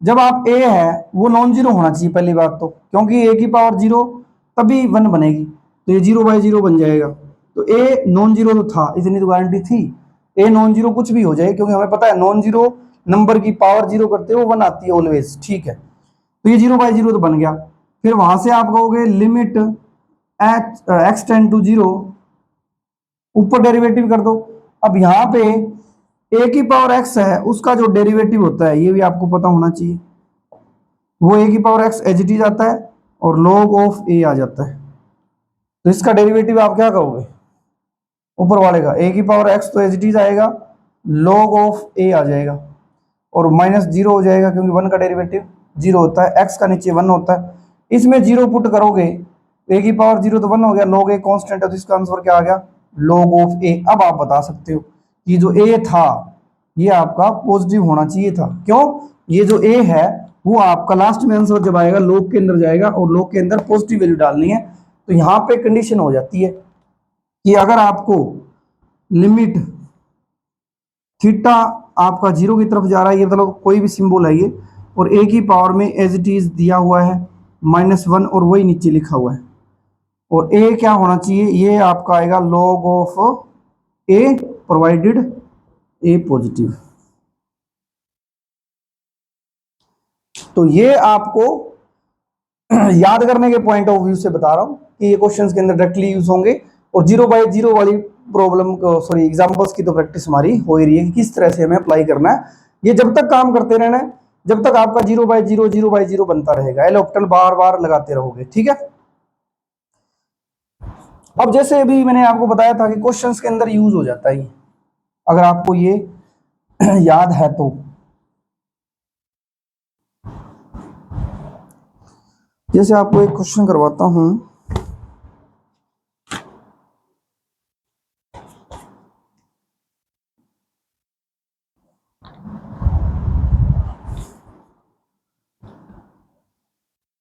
जब आप a है वो नॉन जीरो होना चाहिए पहली बात तो, क्योंकि a की पावर 0 तभी 1 बनेगी, तो ये 0 बाई 0 बन जाएगा। तो a नॉन जीरो तो था, इतनी तो गारंटी थी। a नॉन जीरो कुछ भी हो जाए, क्योंकि हमें पता है नॉन जीरो नंबर की पावर 0 करते हो 1 आती है ऑलवेज, ठीक है। तो ये 0 बाई 0 तो बन गया। फिर वहां से आप कहोगे लिमिट एक्स टेंड टू 0, ऊपर डेरिवेटिव कर दो। अब यहाँ पे a की पावर x है, उसका जो डेरिवेटिव होता है ये भी आपको पता होना चाहिए, वो a की power x as it is आता है और log ऑफ a आ जाता है। तो इसका डेरिवेटिव आप क्या कहोगे, ऊपर वाले का a की पावर x तो एज इट इज आएगा, log ऑफ a आ जाएगा और माइनस 0 हो जाएगा, क्योंकि 1 का डेरिवेटिव 0 होता है, x का नीचे 1 होता है। इसमें 0 पुट करोगे, a की पावर 0 तो 1 हो गया, log a कांस्टेंट है, तो इसका आंसर क्या आ गया log ऑफ a। अब आप बता सकते हो कि जो a था ये आपका पॉजिटिव होना चाहिए था, क्यों, ये जो a है वो आपका लास्ट में आंसर जब आएगा log के अंदर जाएगा और log के अंदर पॉजिटिव वैल्यू डालनी है। तो यहाँ पे कंडीशन हो जाती है कि अगर आपको लिमिट थीटा आपका 0 की तरफ जा रहा है, ये मतलब कोई भी सिंबल है ये, और a की पावर में एज इट इज दिया हुआ है -1 और वही नीचे लिखा हुआ है, और a क्या होना चाहिए, ये आपका आएगा log of a provided a positive. तो ये आपको याद करने के पॉइंट ऑफ व्यू से बता रहा हूं कि ये क्वेश्चंस के अंदर डायरेक्टली यूज होंगे। और 0 बाई 0 वाली प्रॉब्लम सॉरी एग्जांपल्स की तो प्रैक्टिस हमारी हो ही रही है कि किस तरह से हमें अप्लाई करना है। ये जब तक काम करते रहना है जब तक आपका 0 बाई 0 0 बाई 0 बनता रहेगा, एल ऑप्टल बार बार लगाते रहोगे, ठीक है। अब जैसे अभी मैंने आपको बताया था कि क्वेश्चंस के अंदर यूज हो जाता है ये, अगर आपको ये याद है तो। जैसे आपको एक क्वेश्चन करवाता हूं,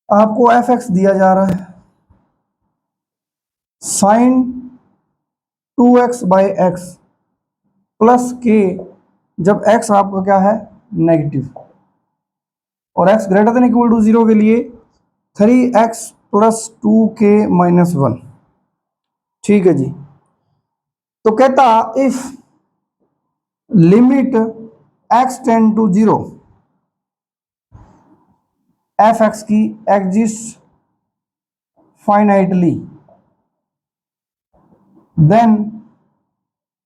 आपको एफ एक्स दिया जा रहा है sign 2x by x plus के, जब x आपका क्या है नेगेटिव, और x greater than equal to 0 के लिए 3x प्लस 2k माइनस 1, ठीक है जी। तो कहता if limit x tend to 0 f x की एग्जिस्ट फाइनाइटली, देन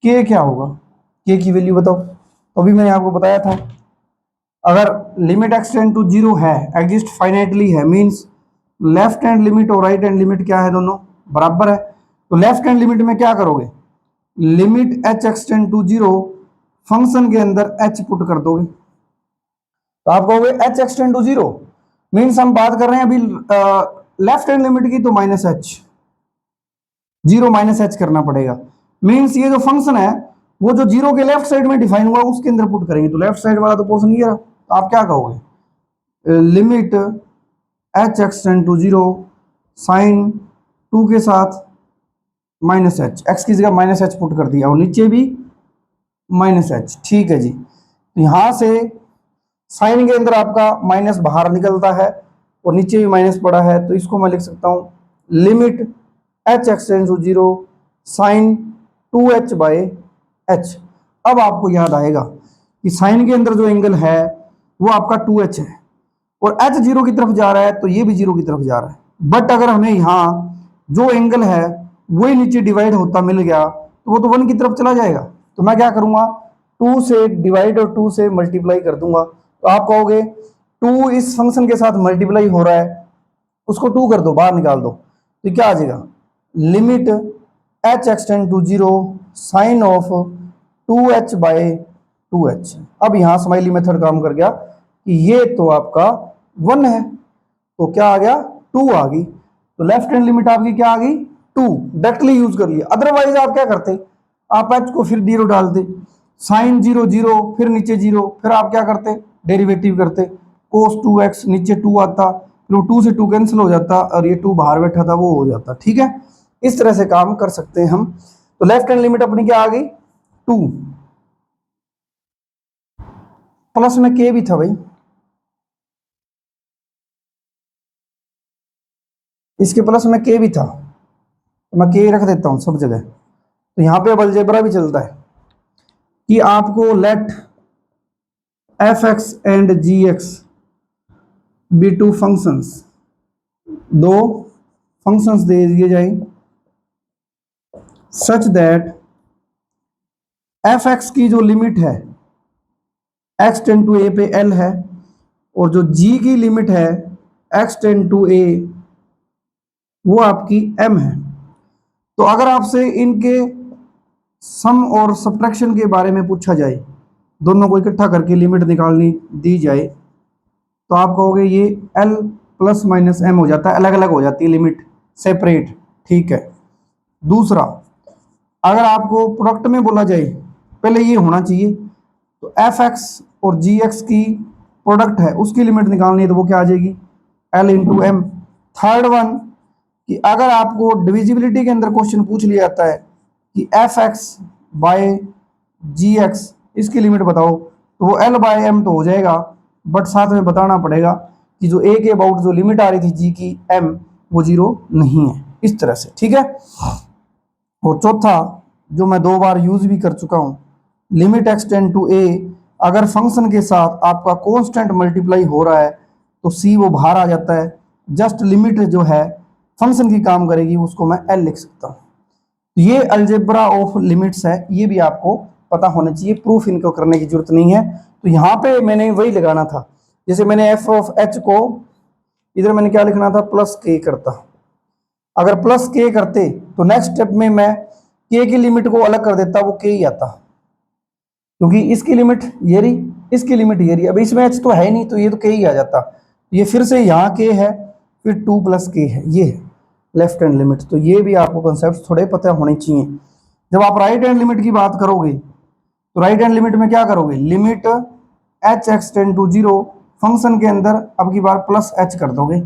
के क्या होगा, के की वैल्यू बताओ। तो अभी मैंने आपको बताया था अगर लिमिट एक्स टेंड टू 0 है, एग्जिस्ट फाइनाइटली है, मींस लेफ्ट हैंड लिमिट और राइट हैंड लिमिट क्या है, दोनों बराबर है। तो लेफ्ट हैंड लिमिट में क्या करोगे, limit h x tend to 0 function के अंदर एच पुट कर दोगे, तो आप कहोगे h x tend to 0 means हम बात कर रहे हैं अभी लेफ्ट हैंड लिमिट की, तो माइनस एच, 0 माइनस एच करना पड़ेगा। मीन्स ये जो फंक्शन है वो जो 0 के लेफ्ट साइड में डिफाइन हुआ उसके अंदर पुट करेंगे, तो लेफ्ट साइड वाला तो पोर्शन ये रहा। तो आप क्या कहोगे, limit h x tend to 0 sine 2 के साथ माइनस एच, एक्स की जगह माइनस एच पुट कर दिया और नीचे भी माइनस एच, ठीक है जी। तो यहां से साइन के अंदर आपका माइनस बाहर निकलता है और नीचे भी माइनस पड़ा है, तो इसको मैं लिख सकता हूं limit h x tend to 0 sine 2h by h. अब आपको याद आएगा कि साइन के अंदर जो एंगल है वो आपका 2h है और h 0 की तरफ जा रहा है, तो ये भी 0 की तरफ जा रहा है। बट अगर हमें यहाँ जो एंगल है वही नीचे डिवाइड होता मिल गया तो वो तो 1 की तरफ चला जाएगा। तो मैं क्या करूंगा, 2 से डिवाइड और 2 से मल्टीप्लाई कर दूंगा। तो आप कहोगे 2 इस फंक्शन के साथ मल्टीप्लाई हो रहा है, उसको 2 कर दो, बाहर निकाल दो, तो क्या आ जाएगा, limit h extend to 0 sine of 2h by 2h। अब यहां स्माइली मेथड काम कर गया कि ये तो आपका 1 है, तो क्या आ गया, 2 आ गई। तो लेफ्ट हैंड लिमिट आपकी क्या आ गई, 2, डायरेक्टली यूज कर लिया। अदरवाइज आप क्या करते, आप h को फिर 0 डालते, साइन 0 0 फिर नीचे 0, फिर आप क्या करते, डेरिवेटिव करते, cos 2x नीचे 2 आता, फिर 2 से 2 कैंसिल हो जाता और ये 2 बाहर बैठा था वो हो जाता। ठीक है, इस तरह से काम कर सकते हैं हम। तो लेफ्ट हैंड लिमिट अपनी क्या आ गई, 2, प्लस में k भी था भाई, इसके प्लस में k भी था, तो मैं k रख देता हूं सब जगह। तो यहां पे अब अलजेब्रा भी चलता है कि आपको let fx and gx be two functions, दो फंक्शंस दे दिए जाए सच दैट fx की जो लिमिट है x टेंड टू a पे l है, और जो g की लिमिट है x टेंड टू a वो आपकी m है। तो अगर आपसे इनके सम और सब्ट्रैक्शन के बारे में पूछा जाए, दोनों को इकट्ठा करके लिमिट निकालनी दी जाए, तो आप कहोगे ये l प्लस माइनस m हो जाता है, अलग अलग हो जाती है लिमिट, सेपरेट। ठीक है, दूसरा अगर आपको प्रोडक्ट में बोला जाए, पहले ये होना चाहिए, तो एफ एक्स और जी एक्स की प्रोडक्ट है उसकी लिमिट निकालनी है, तो वो क्या आ जाएगी, l into m. Third one कि अगर आपको डिविजिबिलिटी के अंदर क्वेश्चन पूछ लिया जाता है कि एफ एक्स बाय जी एक्स इसकी लिमिट बताओ, तो वो एल बाय एम तो हो जाएगा, बट साथ में बताना पड़ेगा कि जो ए के अबाउट जो लिमिट आ रही थी जी की एम वो 0 नहीं है, इस तरह से। ठीक है, और चौथा जो मैं 2 बार यूज भी कर चुका हूं, लिमिट एक्सटेंड टू ए, अगर फंक्शन के साथ आपका कांस्टेंट मल्टीप्लाई हो रहा है तो सी वो बाहर आ जाता है, जस्ट लिमिट जो है फंक्शन की काम करेगी, उसको मैं एल लिख सकता हूं। ये अलजेब्रा ऑफ लिमिट्स है, ये भी आपको पता होना चाहिए, प्रूफ इनको करने की जरूरत नहीं है। तो यहाँ पे मैंने वही लगाना था, जैसे मैंने एफ ऑफ एच को इधर मैंने क्या लिखना था, प्लस के करता, अगर प्लस के करते तो नेक्स्ट स्टेप में मैं के की लिमिट को अलग कर देता, वो के ही आता, क्योंकि इसकी लिमिट ये रही, इसकी लिमिट ये रही, अब इसमें एच तो है नहीं तो ये तो के ही आ जाता। ये फिर से यहाँ के है, फिर 2 प्लस के है, ये है लेफ्ट हैंड लिमिट। तो ये भी आपको कॉन्सेप्ट थोड़े पता होने चाहिए। जब आप राइट हैंड लिमिट की बात करोगे तो राइट हैंड लिमिट में क्या करोगे, limit h extend to 0, function के अंदर अब की बार प्लस एच कर दोगे,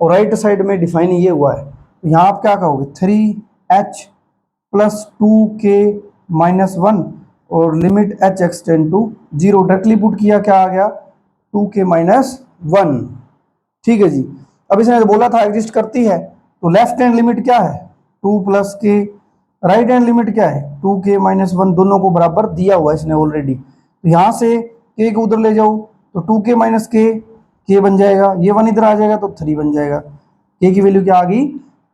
और राइट साइड में डिफाइन ये हुआ है, तो यहाँ आप क्या कहोगे, 3h प्लस 2k माइनस 1, और limit h extend to 0, directly put किया, क्या आ गया, 2k माइनस 1। ठीक है जी, अब इसने बोला था एग्जिस्ट करती है, तो लेफ्ट हैंड लिमिट क्या है, 2 प्लस के, राइट हैंड लिमिट क्या है, 2k माइनस 1, दोनों को बराबर दिया हुआ है इसने ऑलरेडी। तो यहाँ से k को उधर ले जाओ तो 2k माइनस के बन जाएगा, ये 1 इधर आ जाएगा तो 3 बन जाएगा, k की वैल्यू क्या आ गई,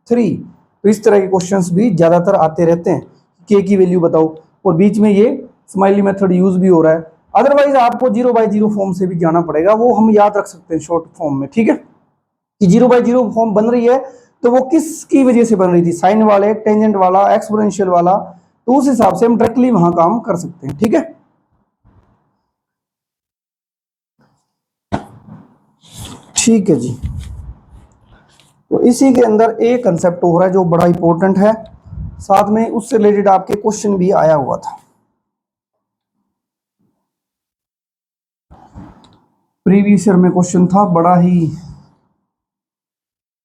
3। तो इस तरह के क्वेश्चंस भी ज़्यादातर आते रहते हैं, k की वैल्यू बताओ, और बीच में ये स्माइली मेथड यूज भी हो रहा है। अदरवाइज आपको 0/0 फॉर्म से भी जाना पड़ेगा, वो हम याद रख सकते हैं शॉर्ट फॉर्म में। ठीक है, कि 0/0 फॉर्म बन रही है तो वो किसकी वजह से बन रही थी, साइन वाले, टेंजेंट वाला, एक्सपोनेंशियल वाला, तो उस हिसाब से हम डायरेक्टली वहां काम कर सकते हैं। ठीक है, ठीक है जी। तो इसी के अंदर एक कंसेप्ट हो रहा है जो बड़ा इंपॉर्टेंट है, साथ में उससे रिलेटेड आपके क्वेश्चन भी आया हुआ था, प्रीवियस ईयर में क्वेश्चन था, बड़ा ही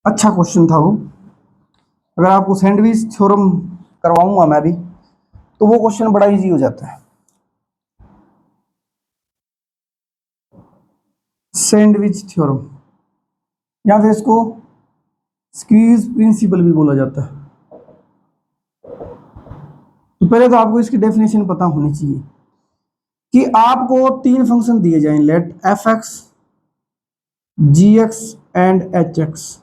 अच्छा क्वेश्चन था वो। अगर आपको सैंडविच थ्योरम करवाऊंगा मैं भी, तो वो क्वेश्चन बड़ा इजी हो जाता है। सैंडविच थ्योरम, या फिर इसको स्क्वीज प्रिंसिपल भी बोला जाता है। तो पहले तो आपको इसकी डेफिनेशन पता होनी चाहिए कि आपको 3 फंक्शन दिए जाएं, let f x, g x and h x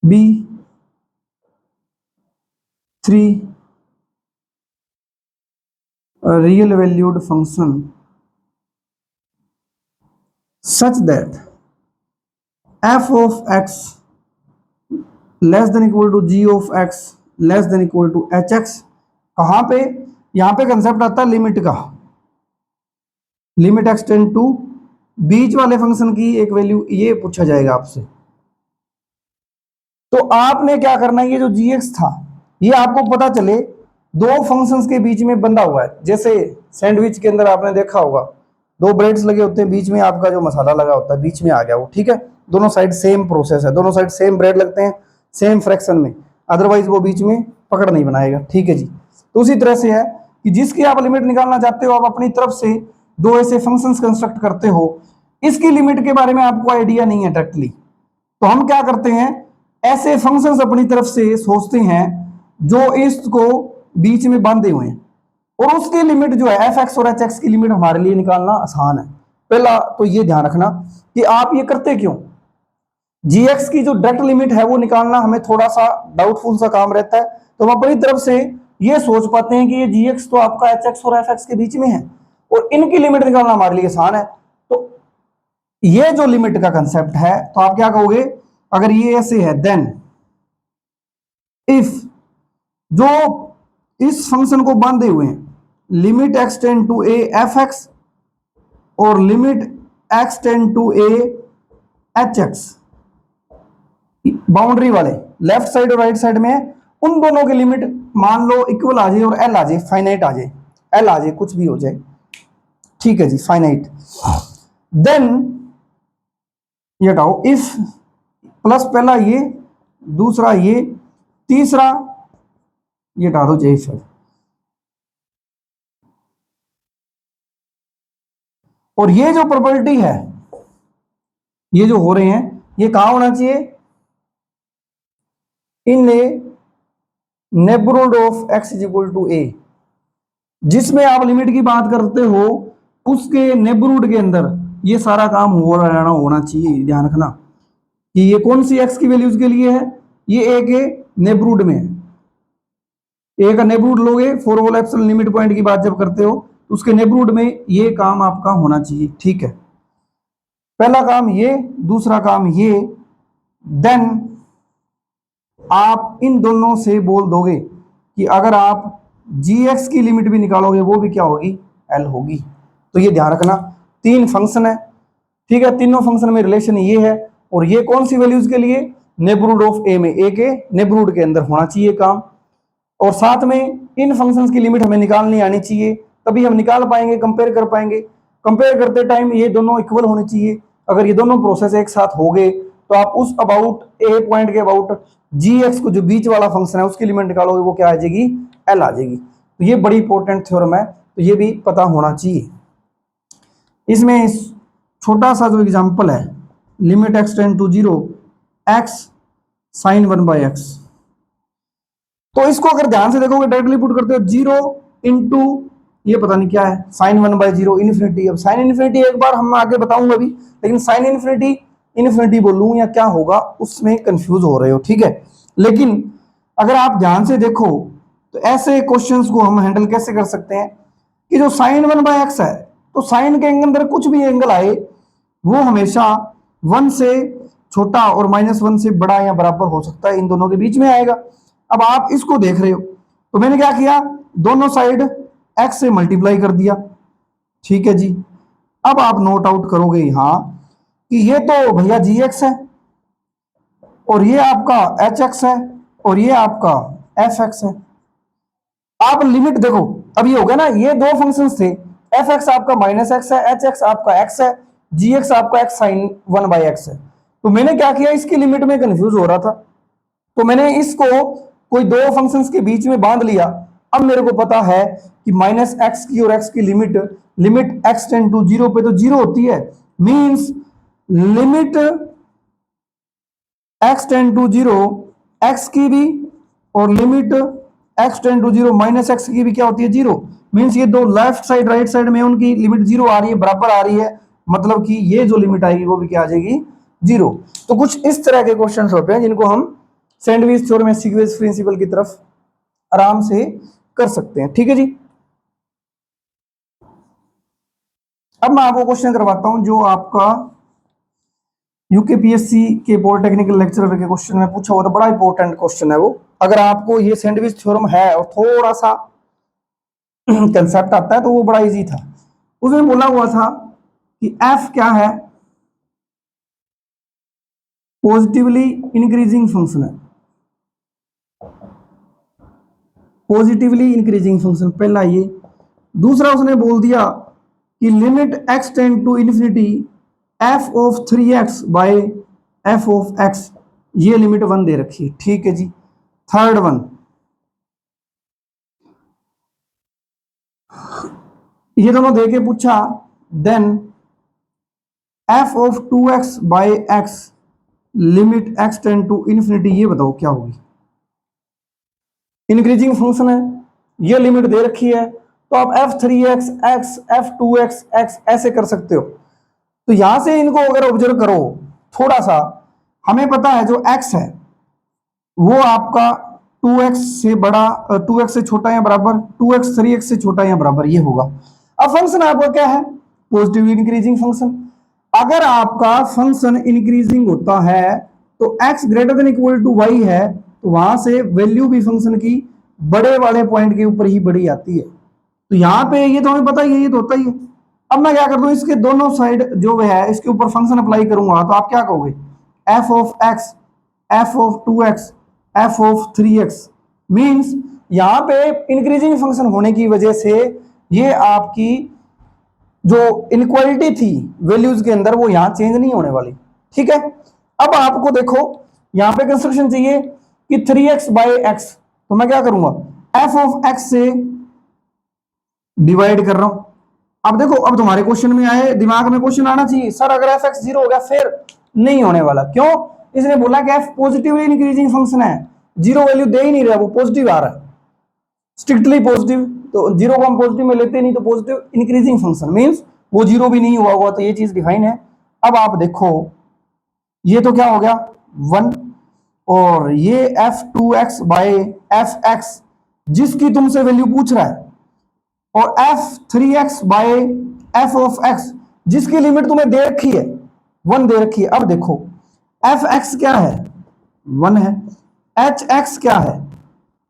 be 3 real valued function such that f of x less than equal to g of x less than equal to hx। कहां पे? यहां पे कंसेप्ट आता है limit का। Limit x tend to बीच वाले function की एक वैल्यू ये पूछा जाएगा आपसे। तो आपने क्या करना है, ये जो gx था ये आपको पता चले दो फंक्शंस के बीच में बंधा हुआ है। जैसे सैंडविच के अंदर आपने देखा होगा दो ब्रेड्स लगे होते हैं, बीच में आपका जो मसाला लगा होता है बीच में आ गया वो, ठीक है। दोनों साइड सेम प्रोसेस है, दोनों साइड सेम ब्रेड लगते हैं सेम फ्रैक्शन में, अदरवाइज वो बीच में पकड़ नहीं बनाएगा, ठीक है जी। तो उसी तरह से है कि जिसकी आप लिमिट निकालना चाहते हो आप अपनी तरफ से दो ऐसे फंक्शंस कंस्ट्रक्ट करते हो, इसकी लिमिट के बारे में आपको आइडिया नहीं है डायरेक्टली, तो हम क्या करते हैं ऐसे फंक्शंस अपनी तरफ से सोचते हैं जो इसको बीच में बांधे हुए हैं, और उसकी लिमिट जो है एफ एक्स और एच एक्स की लिमिट हमारे लिए निकालना आसान है। पहला तो ये ध्यान रखना कि आप ये करते क्यों, जी एक्स की जो डायरेक्ट लिमिट है वो निकालना हमें थोड़ा सा डाउटफुल सा काम रहता है, तो हम अपनी तरफ से ये सोच पाते हैं कि ये जी एक्स तो आपका एच एक्स और एफ एक्स के बीच में है और इनकी लिमिट निकालना हमारे लिए आसान है। तो ये जो लिमिट का कंसेप्ट है तो आप क्या कहोगे, अगर ये ऐसे है देन इफ जो इस फंक्शन को बांधे हुए हैं limit x tend to a f x और limit x tend to a h x, boundary वाले लेफ्ट साइड और राइट साइड में, उन दोनों की लिमिट मान लो इक्वल आ जाए और एल आ जाए, फाइनाइट आ जाए, एल आ जाए, कुछ भी हो जाए, ठीक है जी, फाइनाइट। देन ये हटाओ इफ प्लस पहला ये दूसरा ये तीसरा ये हटा दो जे फिर, और ये जो प्रॉपर्टी है ये जो हो रहे हैं ये कहां होना चाहिए, in a neighbourhood of x is equal to a, जिसमें आप लिमिट की बात करते हो उसके नेबरहुड के अंदर ये सारा काम हो रहना होना चाहिए। ध्यान रखना कि ये कौन सी एक्स की वैल्यूज के लिए है, ये ए के नेबरहुड में है, ए का नेबरहुड लोगे for all epsilon limit point की बात जब करते हो तो उसके नेबरहुड में ये काम आपका होना चाहिए, ठीक है। पहला काम ये, दूसरा काम ये, देन आप इन दोनों से बोल दोगे कि अगर आप gx की लिमिट भी निकालोगे वो भी क्या होगी, l होगी। तो ये ध्यान रखना तीन फंक्शन है, ठीक है, तीनों फंक्शन में रिलेशन ये है, और ये कौन सी वैल्यूज के लिए, नेबरहुड ऑफ ए में, ए के नेबरहुड के अंदर होना चाहिए काम, और साथ में इन फंक्शंस की लिमिट हमें निकालनी आनी चाहिए, तभी हम निकाल पाएंगे, कंपेयर कर पाएंगे। कंपेयर करते टाइम ये दोनों इक्वल होने चाहिए, अगर ये दोनों प्रोसेस एक साथ हो गए तो आप उस अबाउट ए पॉइंट के अबाउट जी एक्स को जो बीच वाला फंक्शन है उसकी लिमिट निकालोगे वो क्या आ जाएगी, एल आ जाएगी। तो ये बड़ी इंपॉर्टेंट थ्योरम है, तो ये भी पता होना चाहिए। इसमें छोटा सा जो एग्जांपल है limit x tend to 0 x sine 1/x, तो इसको अगर ध्यान से देखोगे डायरेक्टली पुट करते हो 0 इंटू ये पता नहीं क्या है साइन 1/0 इन्फिनिटी। अब साइन इन्फिनिटी एक बार हम आगे बताऊंगा अभी, लेकिन साइन इन्फिनिटी इन्फिनिटी बोलूं या क्या होगा उसमें कंफ्यूज हो रहे हो, ठीक है। लेकिन अगर आप ध्यान से देखो तो ऐसे क्वेश्चंस को हम हैंडल कैसे कर सकते हैं कि जो साइन 1/x है तो साइन के अंदर कुछ भी एंगल आए वो हमेशा 1 से छोटा और -1 से बड़ा या बराबर हो सकता है, इन दोनों के बीच में आएगा। अब आप इसको देख रहे हो तो मैंने क्या किया, दोनों साइड x से मल्टीप्लाई कर दिया, ठीक है जी। अब आप नोट आउट करोगे यहां कि ये तो भैया gx है और ये आपका hx है और ये आपका fx है। आप लिमिट देखो, अब ये हो गया ना, ये दो फंक्शंस थे, fx आपका -x है, hx आपका x है, gx आपका x sin 1/x है। तो मैंने क्या किया, इसकी लिमिट में कंफ्यूज हो रहा था तो मैंने इसको कोई दो फंक्शंस के बीच में बांध लिया। अब मेरे को पता है कि -x की और x की लिमिट x टेंड टू 0 पे तो 0 होती है, means limit x tend to 0 x की भी और limit x tend to 0 -x की भी क्या होती है, 0। मींस ये दो लेफ्ट साइड राइट साइड में उनकी लिमिट 0 आ रही है, बराबर आ रही है, मतलब कि ये जो लिमिट आएगी वो भी क्या आ जाएगी, 0। तो कुछ इस तरह के क्वेश्चंस होते हैं जिनको हम सैंडविच थ्योरम या सीक्वेंस प्रिंसिपल की तरफ आराम से कर सकते हैं। ठीक है जी। अब मैं आपको क्वेश्चन करवाता हूं जो आपका यूकेपीएससी के पॉलिटेक्निकल लेक्चरर के क्वेश्चन में पूछा हुआ था, बड़ा इंपॉर्टेंट क्वेश्चन है वो। अगर आपको ये सैंडविच थ्योरम है और थोड़ा सा कंसेप्ट आता है तो वो बड़ा इजी था। उसमें बोला हुआ था कि एफ क्या है, पॉजिटिवली इंक्रीजिंग फंक्शन है, पॉजिटिवली इंक्रीजिंग फंक्शन पहला ये। दूसरा उसने बोल दिया कि limit x tend to infinity f of 3x by f of x, ये लिमिट 1 दे रखी है। ठीक है जी। थर्ड वन, ये दोनों दे के पूछा then f of 2x by x limit x tend to infinity, ये बताओ क्या होगी। इंक्रीजिंग फंक्शन है, ये लिमिट दे रखी है, तो आप f3x x f2x x ऐसे कर सकते हो। तो यहां से इनको अगर ऑब्जर्व करो थोड़ा सा, हमें पता है जो x है वो आपका 2x से बड़ा, 2x से छोटा या बराबर, 2x 3x से छोटा या बराबर ये होगा। अब फंक्शन आपका क्या है, पॉजिटिव इंक्रीजिंग फंक्शन। अगर आपका फंक्शन इंक्रीजिंग होता है तो x greater than equal to y है, तो वहां से वैल्यू भी फंक्शन की बड़े वाले पॉइंट के ऊपर ही बड़ी आती है। तो यहाँ पे ये तो हमें पता ही है, ये तो होता ही है। अब मैं क्या कर दूं, इसके दोनों साइड जो है इसके ऊपर फंक्शन अप्लाई करूंगा, तो आप क्या कहोगे, F of x, F of 2x, F of 3x। Means यहाँ पे इंक्रीजिंग फंक्शन होने की वजह से ये आपकी जो इनक्वालिटी थी वैल्यूज के अंदर वो यहाँ चेंज नहीं होने वाली। ठीक है। अब आपको देखो यहाँ पे कंस्ट्रक्शन चाहिए कि 3x बाय x, तो मैं क्या करूंगा, f ऑफ x से डिवाइड कर रहा हूं। अब देखो, अब तुम्हारे क्वेश्चन में आए, दिमाग में क्वेश्चन आना चाहिए, सर अगर f x 0 हो गया फिर नहीं होने वाला। क्यों, इसने बोला कि f पॉजिटिवली इंक्रीजिंग फंक्शन है, जीरो वैल्यू दे ही नहीं रहा, वो पॉजिटिव आ रहा है, स्ट्रिक्टली पॉजिटिव। तो जीरो को हम पॉजिटिव में लेते नहीं, तो पॉजिटिव इंक्रीजिंग फंक्शन मींस वो जीरो भी नहीं हुआ होगा, तो ये चीज डिफाइन है। अब आप देखो ये तो क्या हो गया 1, और ये f2x बाय fx जिसकी तुमसे वैल्यू पूछ रहा है, और f3x by f of x जिसकी लिमिट तुम्हें दे रखी है 1 दे रखी है। अब देखो fx क्या है, 1 है, hx क्या है,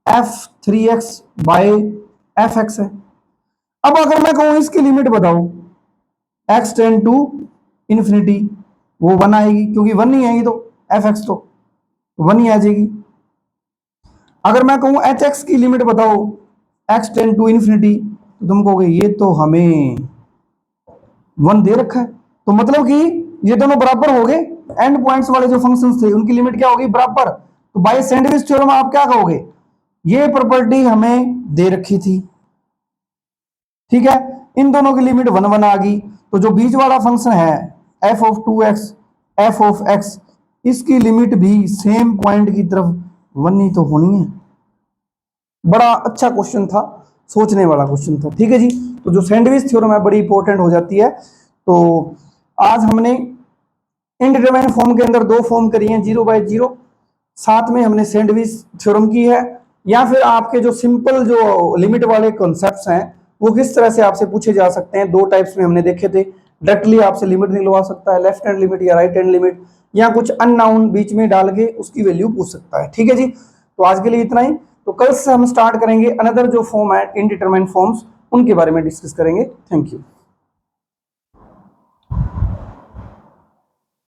f3x बाय fx है। अब अगर मैं कहूं इसकी लिमिट बताओ x टेंड टू इन्फिनिटी, वो 1 आएगी, क्योंकि 1 नहीं आएगी तो fx तो 1 ही आ जाएगी। अगर मैं कहूं hx की लिमिट बताओ x टेंड टू इन्फिनिटी, तो तुम कहोगे ये तो हमें 1 दे रखा है, तो मतलब कि ये दोनों बराबर हो गए। एंड पॉइंट्स वाले जो फंक्शंस थे उनकी लिमिट क्या होगी, बराबर। तो बाय सैंडविच थ्योरम आप क्या कहोगे, ये प्रॉपर्टी हमें दे रखी थी। ठीक है, इन दोनों की लिमिट 1 1 आ गई, तो जो बीच वाला फंक्शन है f of 2x f of x, इसकी लिमिट भी सेम पॉइंट की तरफ 1 ही तो होनी है। बड़ा अच्छा क्वेश्चन था, सोचने वाला क्वेश्चन था। ठीक है जी। तो जो सैंडविच थ्योरम है बड़ी इंपॉर्टेंट हो जाती है। तो आज हमने इनडिटरमिनेट फॉर्म के अंदर 2 फॉर्म करी हैं, 0 बाय 0, साथ में हमने सैंडविच थ्योरम की है। या फिर आपके जो सिंपल जो लिमिट वाले कॉन्सेप्ट्स हैं वो किस तरह से आपसे पूछे जा सकते हैं, 2 टाइप्स में हमने देखे थे। डायरेक्टली आपसे लिमिट निकलवा सकता है, लेफ्ट हैंड लिमिट या राइट हैंड लिमिट, या कुछ अननाउन बीच में डाल के उसकी वैल्यू पूछ सकता है। ठीक है जी। तो आज के लिए इतना ही। तो कल से हम स्टार्ट करेंगे अनदर जो फॉर्म है इनडिटरमिनेट फॉर्म्स, उनके बारे में डिस्कस करेंगे। Thank you.